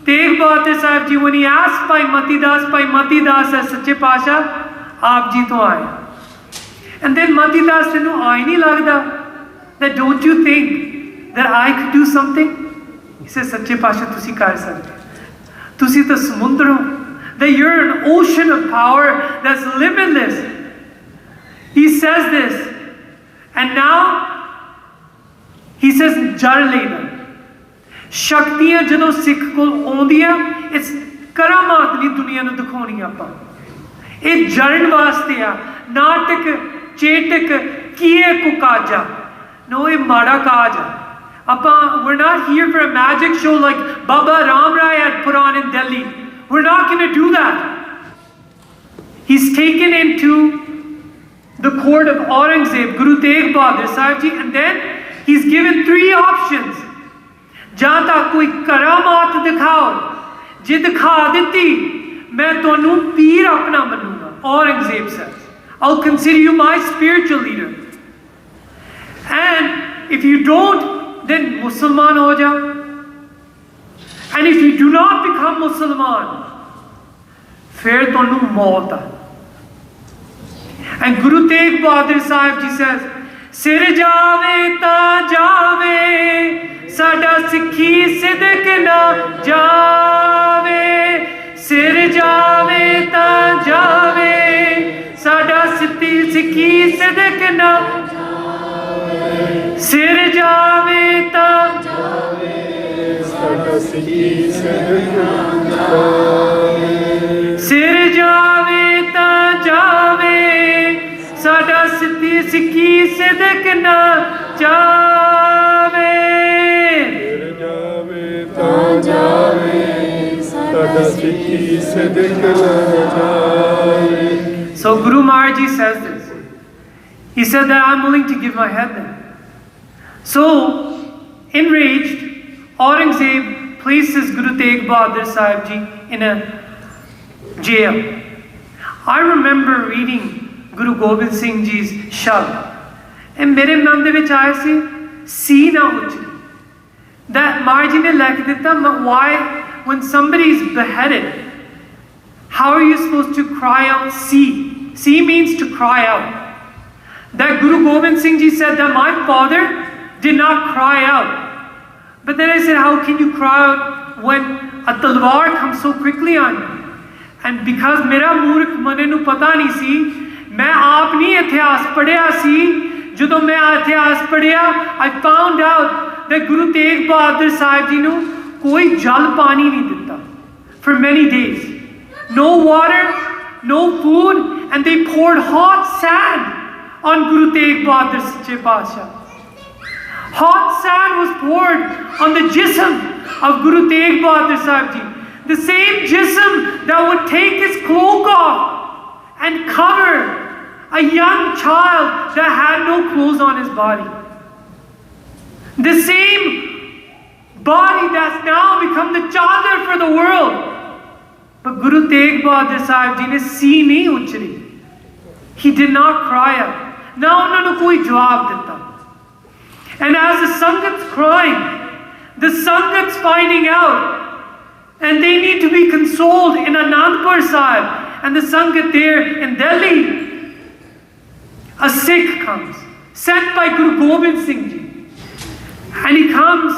Tegh Bahadur Sahib Ji, when he asked Bhai Mati Das says, "Sache Pasha, aap ji to aaye." And then Mati Das said, "No, I nahi lagda that don't you think that I could do something?" He says, "Sache Pasha, tusi kar sakde. Tusi to samundar ho. That you're an ocean of power that's limitless." He says this, and now he says, "Jar lena. Shaktiyan jadon Sikh kol aundiyan, it's karamat nahi duniya nu dikhoniyan apan. It jaran vaste a, natak Chetak kiye ku kaja. No, a mada kaja. We're not here for a magic show like Baba Ram Rai had put on in Delhi. We're not going to do that. He's taken into the court of Aurangzeb, Guru Tegh Bahadur Sahib Ji, and then he's given 3 options. Jaan tak koi karamat dikhao, je dikha diti, main tonu peer apna manunga. Aurangzeb says, "I'll consider you my spiritual leader. And if you don't, then Musliman ho ja. And if you do not become Musliman, fir tonu maut hai." And Guru Tegh Bahadur Sahib Ji says, "Sir jave ta jave, sada Sikhi siddhk na jave. Sir jave ta jave, sada Sikhi siddhk na jave. Sir jave ta jave, sada Sikhi siddhk na jave. Sir jave ta jave, sada Sikhi siddhk na jave. Sir jave ta jave, sada Sikhi siddhk na jave." So Guru Maharaj Ji says this. He said that I'm willing to give my head then. So, enraged, Aurangzeb places Guru Tegh Bahadur Sahib Ji in a jail. I remember reading Guru Gobind Singh Ji's Shabd, and mere man de vich aaye si na uchi. That Maharaj Ji ne lekh ditta, why when somebody is beheaded, how are you supposed to cry out see? See means to cry out. That Guru Gobind Singh Ji said that my father did not cry out. But then I said, how can you cry out when a talwar comes so quickly on you? And because mera murkh mane nu pata nahi si, main aap nahi itihas padhya si, jadon main itihas padhya, I found out that Guru Tegh Bahadur Sahib Ji nu koi jal pani nahi ditta. for many days. No water, no food, and they poured hot sand on Guru Tegh Bahadur Sache Paatshah. Hot sand was poured on the jism of Guru Tegh Bahadur Sahib Ji. The same jism that would take his cloak off and cover a young child that had no clothes on his body. The same body that's now become the chadar for the world. But Guru Tegh Bahadur Sahib Ji ne see nahi uchri. He did not cry out. Na unhon nu koi jawab ditta. And as the Sangat's crying, the Sangat's finding out, and they need to be consoled in Anandpur Sahib, and the Sangat there in Delhi. A Sikh comes, sent by Guru Gobind Singh Ji. And he comes,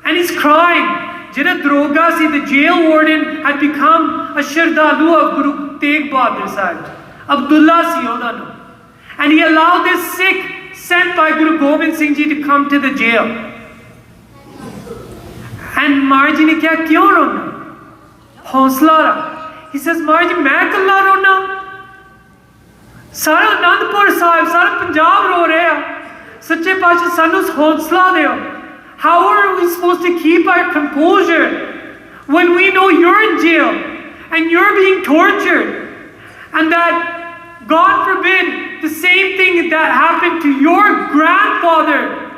and he's crying. Jira Droga si, the jail warden, had become a Shardalu of Guru Tegh Bahadur Sahib. Abdullah si oda no. And he allowed this Sikh sent by Guru Gobind Singh Ji to come to the jail. And Marji ne kya, kyun rona? Hausla ra. He says, Marji, main kalla rona? Sara Anandpur Sahib, Sara Punjab ro raha. Sache Paatshah, sanu hausla deo. How are we supposed to keep our composure when we know you're in jail and you're being tortured, and that, God forbid, the same thing that happened to your grandfather,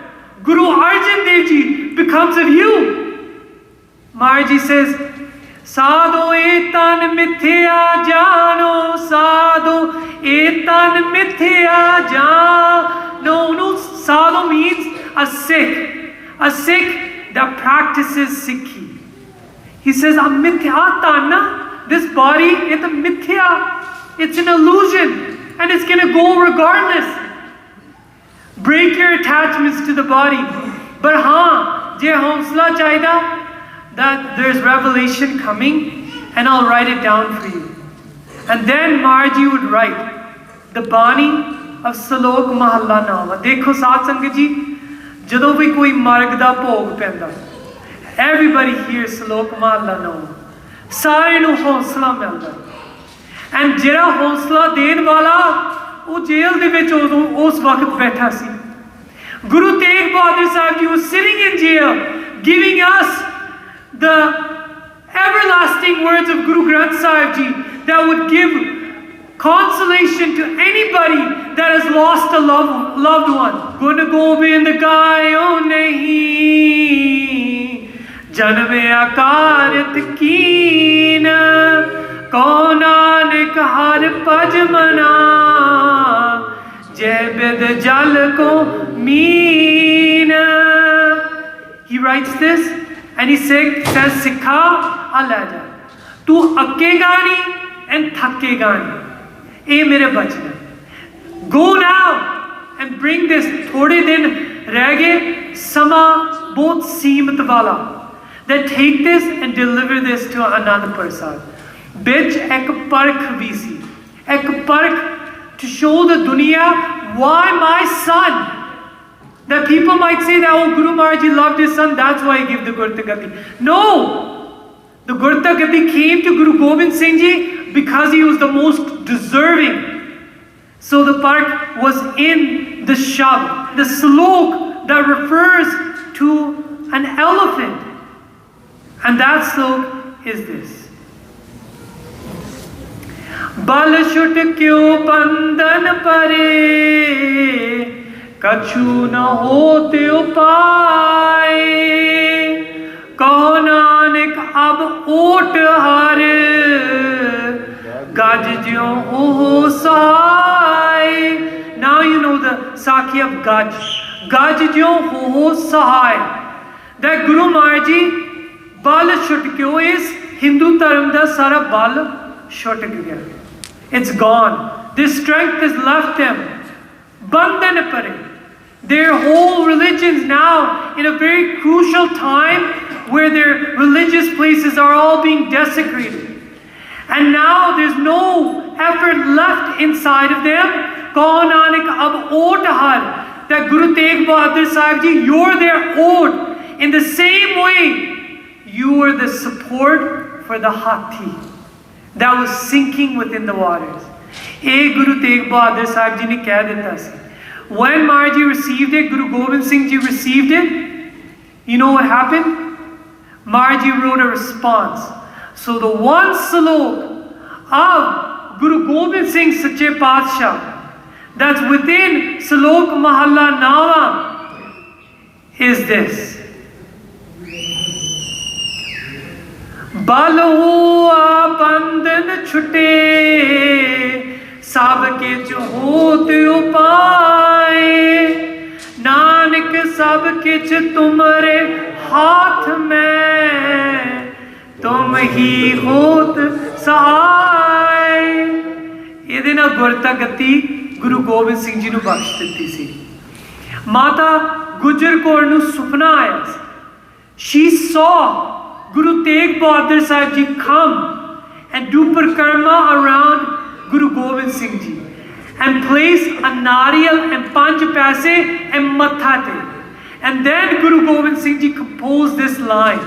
Guru Arjan Dev Ji, becomes of you? Marji says, Sadho etan mithya jano, sadho etan mithya jano. No, sadho means a Sikh that practices Sikhi. He says, this body, it's a mithya. It's an illusion, and it's going to go regardless. Break your attachments to the body. But je hausla chaida, that there's revelation coming, and I'll write it down for you. And then Marji would write the Bani of Salok Mahalla Nawa. Dekho Saat Sangat Ji, jadon bhi koi marg da bhog penda, everybody hears Salok Mahalla Nawa. Sare nu hausla milda. And jira hausla den wala, wo jail de vich us waqt baitha si. Guru Tegh Bahadur Sahib Ji was sitting in jail, giving us the everlasting words of Guru Granth Sahib Ji that would give consolation to anybody that has lost a loved one. Gun Gobind gayo nahi, janme akarat keen, ko nanak har paj mana, jai bid jal ko meen. He writes this, and he says, Sikha alaja, tu akkega nahi and thakkega nahi. Eh mere bachna. Go now and bring this thode din reh sama bahut seemat wala, that take this and deliver this to Anandpur Sahib. Bich ek parkh vi si, ek parkh to show the dunya why my son, that people might say that, oh, Guru Maharaj Ji loved his son, that's why he gave the Gurta Gati. No! The Gurta Gati came to Guru Gobind Singh Ji because he was the most deserving. So the park was in the Shabd, the slok that refers to an elephant. And that slok is this. Bal shut kyo bandan pare, कछु न होते उपाय, कहो नानक अब ओट हर, गज ज्यों ओह सहाय. Now you know the Sakhi of Gaj. Gaj ज्यों ओह सहाय. That Guru Maharaj Ji, bal छुट क्यों, is Hindu dharm da sara bal छुट गया. It's gone. This strength has left them. Bandhan pare. Their whole religions now, in a very crucial time where their religious places are all being desecrated. And now there's no effort left inside of them. Kaho Nanak ab ot har, that Guru Tegh Bahadur Sahib Ji, you're their ode. In the same way, you are the support for the hathi that was sinking within the waters. A Guru Tegh Bahadur Sahib Ji ne keh dita si. When Maharaj Ji received it, Guru Gobind Singh Ji received it, you know what happened? Maharaj Ji wrote a response. So the one slok of Guru Gobind Singh Sache Padshah that's within Slok Mahalla Nawa is this. Bal hua bandhan chute, sab kich hot upaye, Nanak sab kich tumhare haath mein, tum hi hot sahay. ਇਹਦੇ ਨਾਲ ਗੁਰਤਾ ਗੱਤੀ ਗੁਰੂ ਗੋਬਿੰਦ ਸਿੰਘ ਜੀ ਨੂੰ ਬਖਸ਼ ਦਿੱਤੀ ਸੀ। ਮਾਤਾ ਗੁਜਰ ਕੌਰ ਨੂੰ ਸੁਪਨਾ ਆਇਆ ਸੀ। She saw Guru Tegh Bahadur Sahib Ji come and do parikrama around Guru Gobind Singh Ji and place a nariyal and panch paise and matha te. And then Guru Gobind Singh Ji composed this line.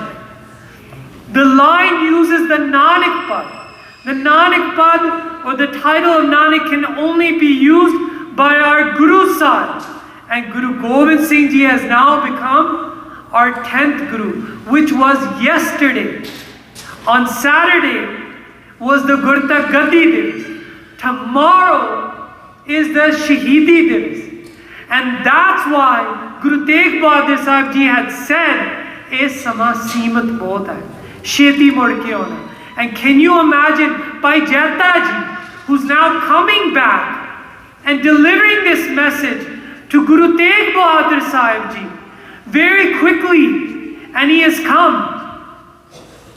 The line uses the Nanak Pad. The Nanak Pad, or the title of Nanak, can only be used by our Guru Sahib. And Guru Gobind Singh Ji has now become our 10th Guru, which was yesterday. On Saturday was the Gurta Gadi Divas. Tomorrow is the Shaheedi Divas. And that's why Guru Tegh Bahadur Sahib Ji had said, "Eh sama seemat bahut hai, sheti mud ke auna." And can you imagine Bhai Jeta Ji, who's now coming back and delivering this message to Guru Tegh Bahadur Sahib Ji very quickly, and he has come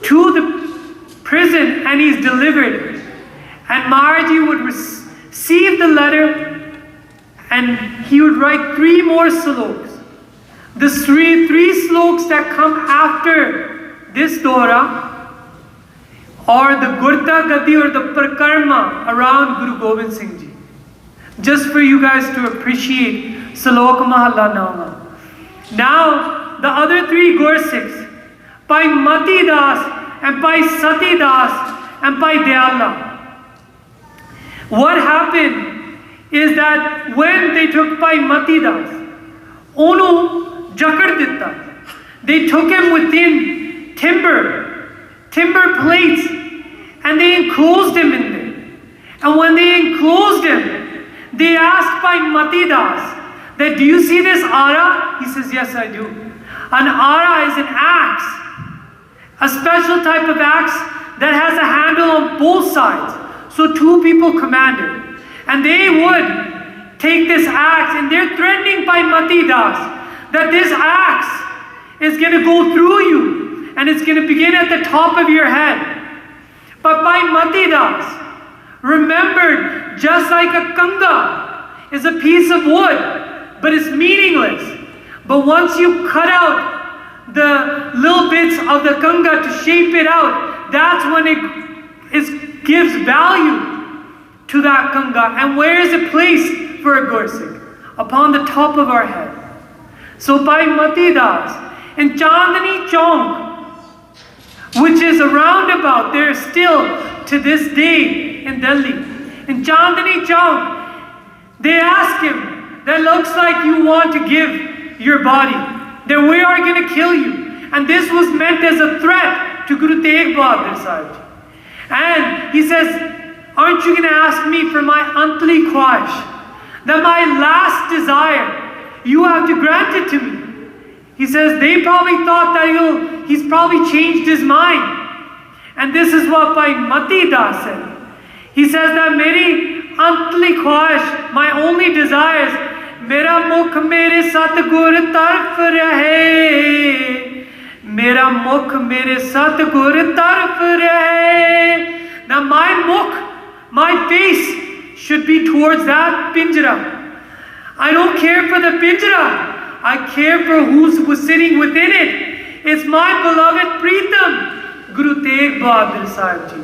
to the prison and he's delivered. And Maharaj Ji would receive the letter and he would write 3 more sloks. The three sloks that come after this Dora or the Gurta Gadi or the Parikrama around Guru Gobind Singh Ji. Just for you guys to appreciate Slok Mahalla Nawa. Now, the other 3 Gursikhs, Bhai Mati Das and Bhai Sati Das and Bhai Dayala. What happened is that when they took Bhai Mati Das, Onu Jakar Ditta, they took him within timber plates, and they enclosed him in there. And when they enclosed him, they asked Bhai Mati Das that, "Do you see this ara?" He says, "Yes, I do." An ara is an axe, a special type of axe that has a handle on both sides. So 2 people commanded. And they would take this axe, and they're threatening Bhai Mati Das that this axe is going to go through you, and it's going to begin at the top of your head. But Bhai Mati Das remembered, just like a kanga is a piece of wood, but it's meaningless. But once you cut out the little bits of the kanga to shape it out, that's when it gives value to that kanga. And where is it placed for a Gursikh? Upon the top of our head. So Bhai Mati Das in Chandni Chowk, which is a roundabout there still to this day in Delhi. In Chandni Chowk, they asked him, "That looks like you want to give your body, then we are going to kill you." And this was meant as a threat to Guru Tegh Bahadur Sahib Ji. And he says, "Aren't you going to ask me for my antli khwahish, that my last desire, you have to grant it to me?" He says, they probably thought that he's probably changed his mind. And this is what Bhai Mati Das said. He says that Meri antli khwahish, my only desires, Mera mukh mere satgur tarf rahe, Mera mukh mere satgur tarf rahe. Now my mukh, my face should be towards that pinjra. I don't care for the pinjra. I care for who was sitting within it. It's my beloved Preetam, Guru Tegh Bahadur Sahib Ji.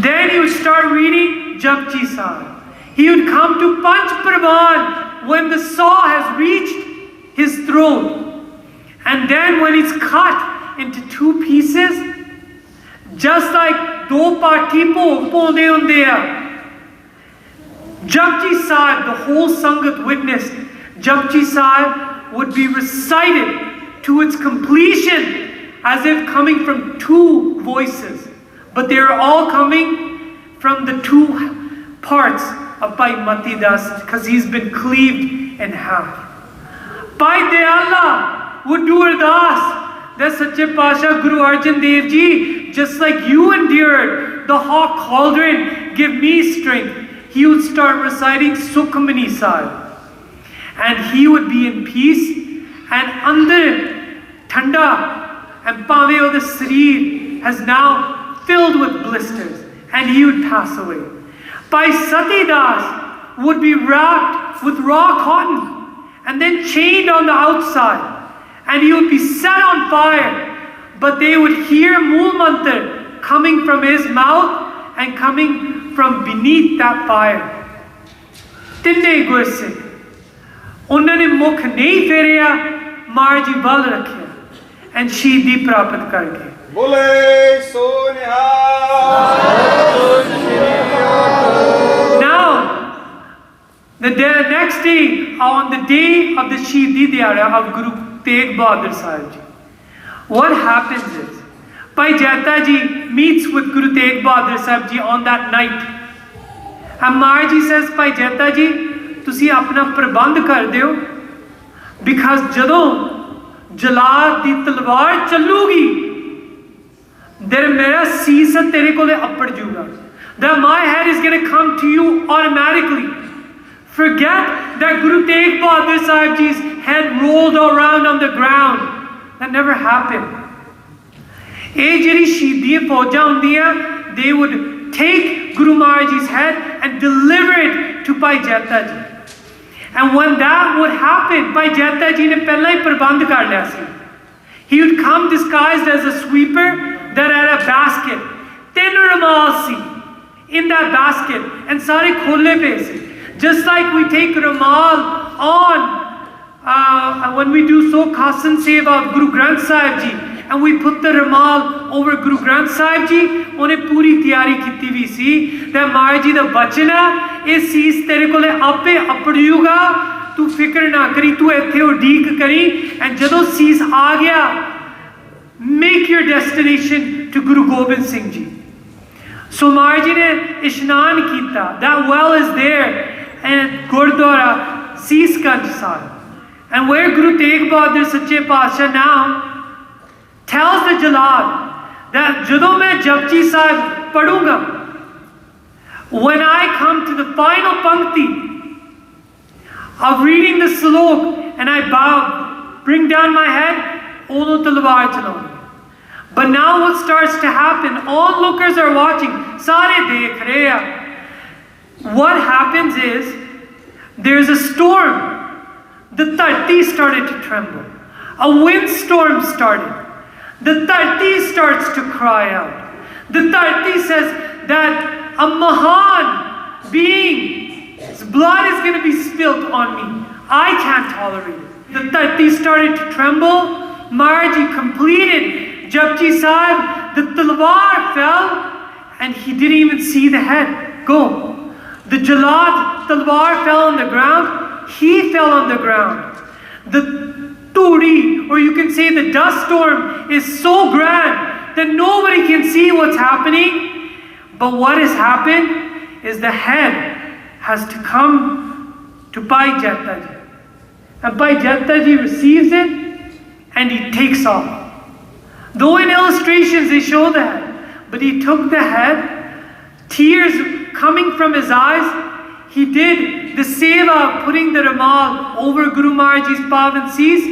Then he would start reading Japji Sahib. He would come to Panch Parvan when the saw has reached his throat. And then when it's cut into 2 pieces, Just like do pathi bhog paunde hunde a. Japji Sahib, the whole Sangat witnessed, Japji Sahib would be recited to its completion as if coming from two voices. But they are all coming from the two parts of Bhai Mati Das, because he's been cleaved in half. Bhai Dayala would do ardas that Sache Pasha Guru Arjan Dev Ji, just like you endured the hot cauldron, give me strength. He would start reciting Sukhmani Sahib. And he would be in peace, and under Thanda, and Pave of the Sareer has now filled with blisters, and he would pass away. Bhai Sati Das would be wrapped with raw cotton and then chained on the outside, and he would be set on fire, but they would hear Mool Mantar coming from his mouth and coming from beneath that fire. Tinne Gursikh, उन्होंने मुख नहीं फेरिया, मार जी बल रखे, and Shaheedi प्राप्त कर गए. बोले सो Now, the next day, on the day of the Shaheedi Diyara of Guru Tegh Bahadur Sahib Ji, what happens is, Bhai Jata Ji meets with Guru Tegh Bahadur Sahib Ji on that night. And Marji says, Bhai Jata Ji, तुसी अपना प्रबंध कर दियो, because जदों जलाद दी तलवार चलूगी, then मेरा सीस तेरे कोले अपड़ जूगा. That my head is going to come to you automatically. Forget that Guru Tegh Bahadur Sahib Ji's head rolled around on the ground. That never happened. ਇਹ ਜਿਹੜੀ ਸ਼ਹੀਦੀਆਂ ਫੌਜਾਂ ਹੁੰਦੀਆਂ, they would take Guru Maharaj Ji's head and deliver it to Bhai Jata Ji. And when that would happen, Bhai Jata Ji ne ਪਹਿਲਾਂ ਹੀ ਪ੍ਰਬੰਧ ਕਰ ਲਿਆ ਸੀ. He would come disguised as a sweeper that had a basket. ਤਿੰਨ ਰੁਮਾਲ ਸੀ in that basket, and ਸਾਰੇ ਖੋਲੇ ਪਏ ਸੀ. Just like we take rumal on when we do so Kasan Seva of Guru Granth Sahib Ji, and we put the rumal over Guru Granth Sahib Ji, ਉਹਨੇ ਪੂਰੀ ਤਿਆਰੀ ਕੀਤੀ ਵੀ ਸੀ that Maharaj Ji ਦਾ ਬਚਨ ਹੈ, ਇਹ ਸੀਸ ਤੇਰੇ ਕੋਲੇ ਆਪੇ ਅਪੜ ਜੂਗਾ, ਤੂੰ ਫਿਕਰ ਨਾ ਕਰੀ, ਤੂੰ ਇੱਥੇ ਉਡੀਕ ਕਰੀ, and ਜਦੋਂ ਸੀਸ ਆ ਗਿਆ, make your destination to Guru Gobind Singh Ji. So Maharaj Ji ne ishnan kita, that well is there, and Gurdwara Seesganj Sahib. And where Guru Tegh Bahadur Sache Paatshah now tells the Jalad that ਜਦੋਂ ਮੈਂ Japji Sahib padunga, when I come to the final pankti of reading the slok and I bow, bring down my head, udo talwar chalaunga. But now what starts to happen, onlookers are watching, sare dekh rahe hai. What happens is, there's a storm. The Tarti started to tremble. A windstorm started. The Tarti starts to cry out. The Tarti says that a Mahan being's blood is going to be spilt on me. I can't tolerate it. The Tarti started to tremble. Maharaj Ji completed Japji Sahib, the talwar fell, and he didn't even see the head go. The Jalad talwar fell on the ground, he fell on the ground. The Turi, or you can say the dust storm, is so grand that nobody can see what's happening. But what has happened is the head has to come to Bhai Jata Ji. And Bhai Jata Ji receives it and he takes off. Though in illustrations they show the head, but he took the head, tears coming from his eyes. He did the seva, putting the ramal over Guru Maharaj Ji's pavan sees,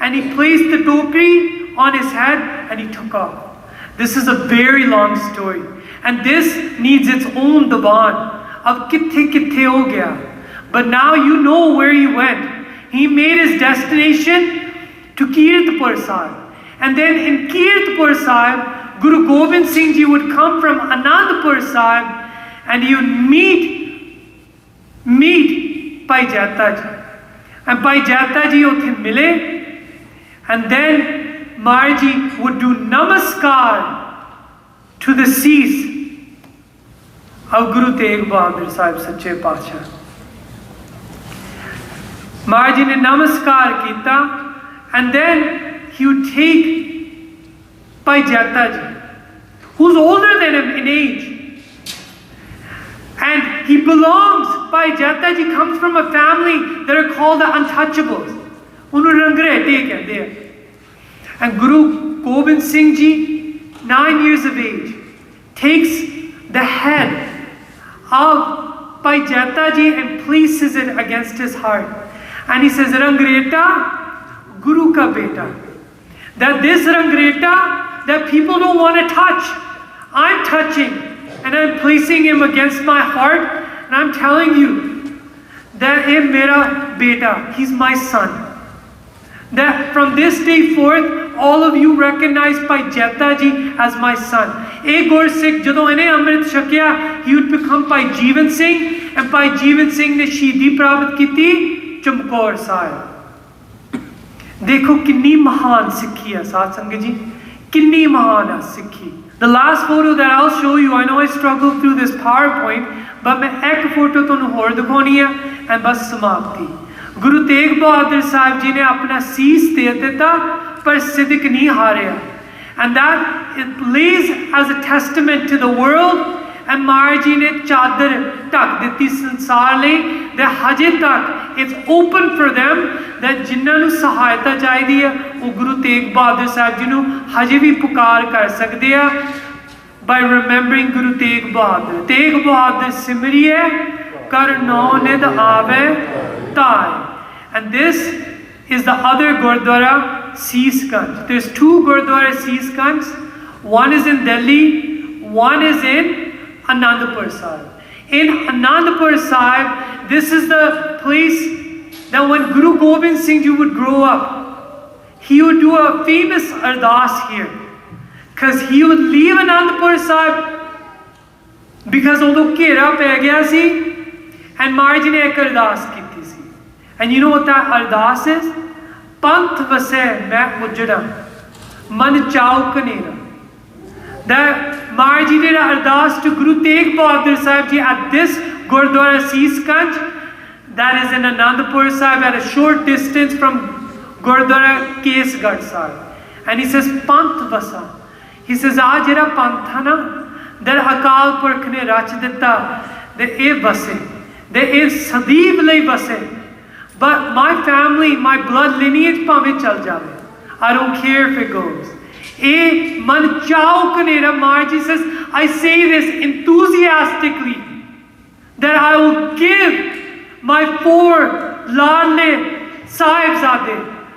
and he placed the tokri on his head and he took off. This is a very long story, and this needs its own divan of kithe kithe ho gaya. But now you know where he went. He made his destination to Kirtpur Sahib. And then in Kirtpur Sahib, Guru Gobind Singh Ji would come from Anandpur Sahib and he would meet Bhai Jata Ji. And Bhai Jata Ji uthe mile, and then Maharaj Ji would do namaskar to the cease of Guru Tegh Bahadur Sahib Sache Paatshah. Maharaj ne namaskar kita, and then he would take Bhai Jata Ji, who's older than him in age. And he belongs, Bhai Jata Ji comes from a family that are called the Untouchables. And Guru Gobind Singh Ji, 9 years of age, takes the head of Bhai Jata Ji and places it against his heart. And he says, Rangreta, Guru ka beta. That this Rangreta that people don't want to touch, I'm touching and I'm placing him against my heart, and I'm telling you that hey mera beta, he's my son. That from this day forth, all of you recognize Bhai Jata Ji as my son. A Gur Sikh, jadon ine Amrit Shakya, he would become Bhai Jeevan Singh, and Bhai Jeevan Singh ne Shaheedi Prapt kiti Chamkaur Sahib. Dekho kinni mahan Sikhi hai, Saat Sangat Ji. Kinni mahan hai Sikhi. The last photo that I'll show you, I know I struggled through this PowerPoint, but main ek photo tonu hor dikhoni hai, and bas samapti. Guru Tegh Bahadur Sahib Ji ne apna cease de dita, par Siddiq nahi haarya. And that it lays as a testament to the world. And Maharaj Ji ne chadar tak diti sansar lai, that haje tak it's open for them, that jinna nu sahayata chahidi hai, wo Guru Tegh Bahadur Sahib Ji nu haje bhi pukar kar sakde hai by remembering Guru Tegh Bahadur. Tegh Bahadur simriye kar nau nid aave tai. And this is the other Gurdwara, Sees Ganj. There's two Gurdwara Sees Ganj. One is in Delhi, one is in Anandpur Sahib. In Anandpur Sahib, this is the place that when Guru Gobind Singh Ji would grow up, he would do a famous ardas here. Because he would leave Anandpur Sahib because although Kera pe gaya si, and Maharaj Ji ne ek ardas kiti si. And you know what that ardas is? Panth vase main ujjada, man chao kanera. That Maharaj Ji did an ardas to Guru Tegh Bahadur Sahib Ji at this Gurdwara Sees Ganj, that is in Anandpur Sahib, at a short distance from Gurdwara Kesgarh Sahib. And he says, Panth vasa. He says, "Aaj jehda panth hai na, that Akal Purkh ne rach ditta, that eh vase, that eh sadeev lai vase. But my family, my blood lineage bhave chal jave. I don't care if it goes. Eh man chao kanera." Maharaj Ji says, I say this enthusiastically, that I will give my 4 Ladle Sahibzade.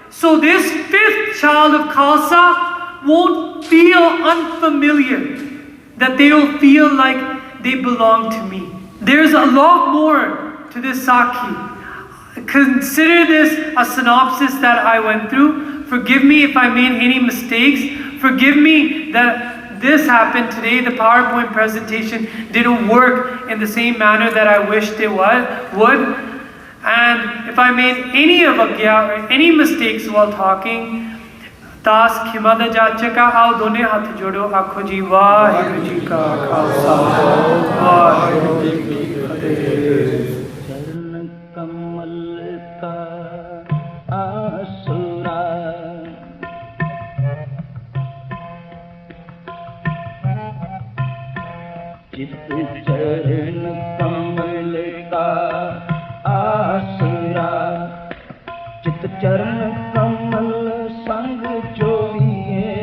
So this 5th child of Khalsa won't feel unfamiliar, that they will feel like they belong to me. There's a lot more to this Sakhi. Consider this a synopsis that I went through. Forgive me if I made any mistakes. Forgive me that this happened today. The PowerPoint presentation didn't work in the same manner that I wished it would. And if I made any avagya or any mistakes while talking, Das Khimada Jachaka, Ao Done Hath Jodo Akho Ji Vaheguru Ji Ka Khalsa Vaheguru Ji Ki Fateh. Charan Kamal Ka Asura, Chit Charan Kamal Ka Asura, Chit Charan Kamal Sang Joviye.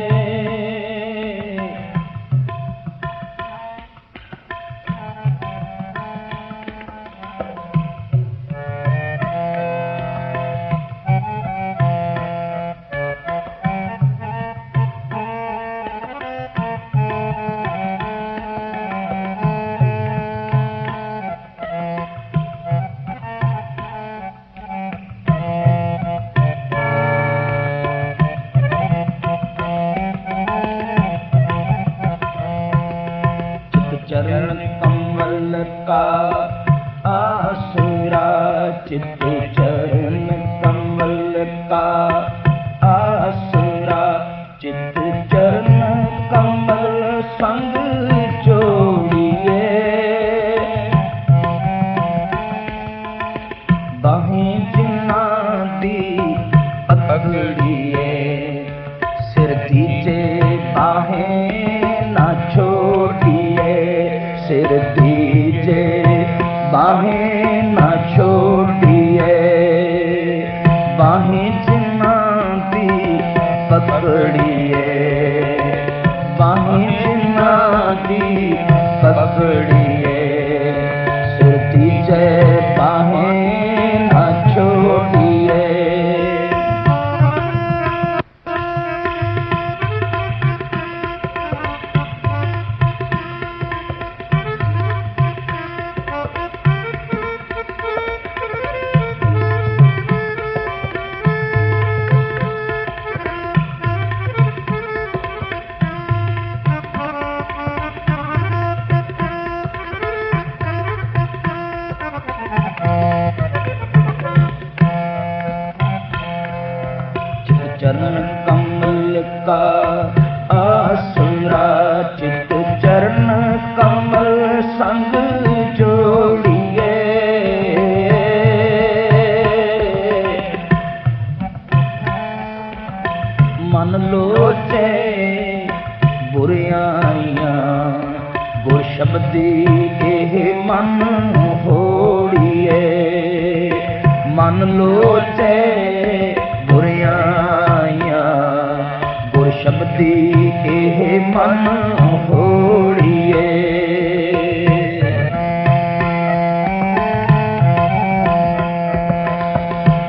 चरण कमल का आसरा, चित चरण कमल का आसरा, चित चरण कमल संग बाहें ना छोड़िए, बाहें जिन्ना दी पकड़िए, बाहें जिन्ना दी पकड़िए, सिर दीजे बाहें ना छोड़िए। चरण कमल का आसरा, चित चरण कमल संग जोड़िए, मन लोचे बुराइयां गुर शब्दी एह मन होड़िए, मन लोचे गुर शब्दी एह मन होड़िए।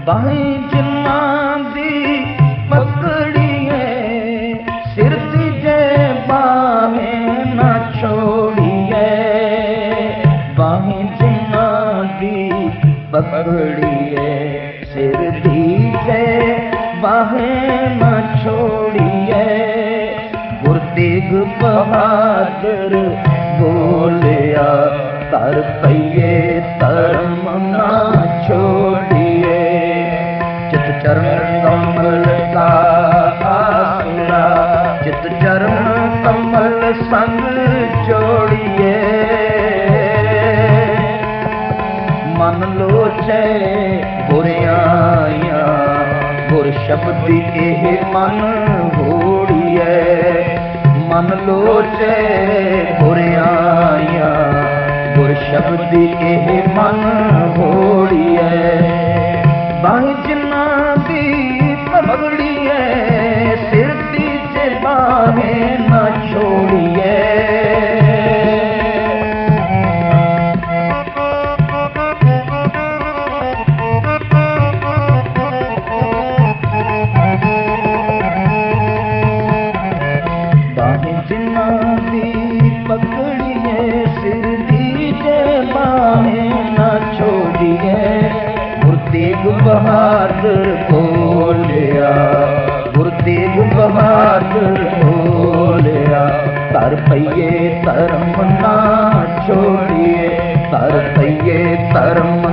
बाहीं जिन्ना दी पकड़िए, सिर दीजे बाहें ना छोड़िए, बाहीं जिन्ना दी पकड़िए, सिर दीजे बाहें न छोड़िए। गुर तेग बहादुर बोलिया, तर पइए धर्म ना छोड़िए, चित चरण कमल का आसरा, चित चरण कमल संग जोड़िए, मन लोचे बुराइयां गुर शब्दी एह मन होड़िए, मन लोचे बुराइयां गुर शब्दी एह मन होड़िए। बाहीं जिन्ना दी पकड़िए, सिर दीजे बाहें न छोड़िए, पकड़िए, सिर दीजे बाहें न छोड़िए। गुर तेग बहादुर बोलिया, गुर तेग बहादुर बोलिया, तर पइए धर्म ना छोड़िए, तर पइए धर्म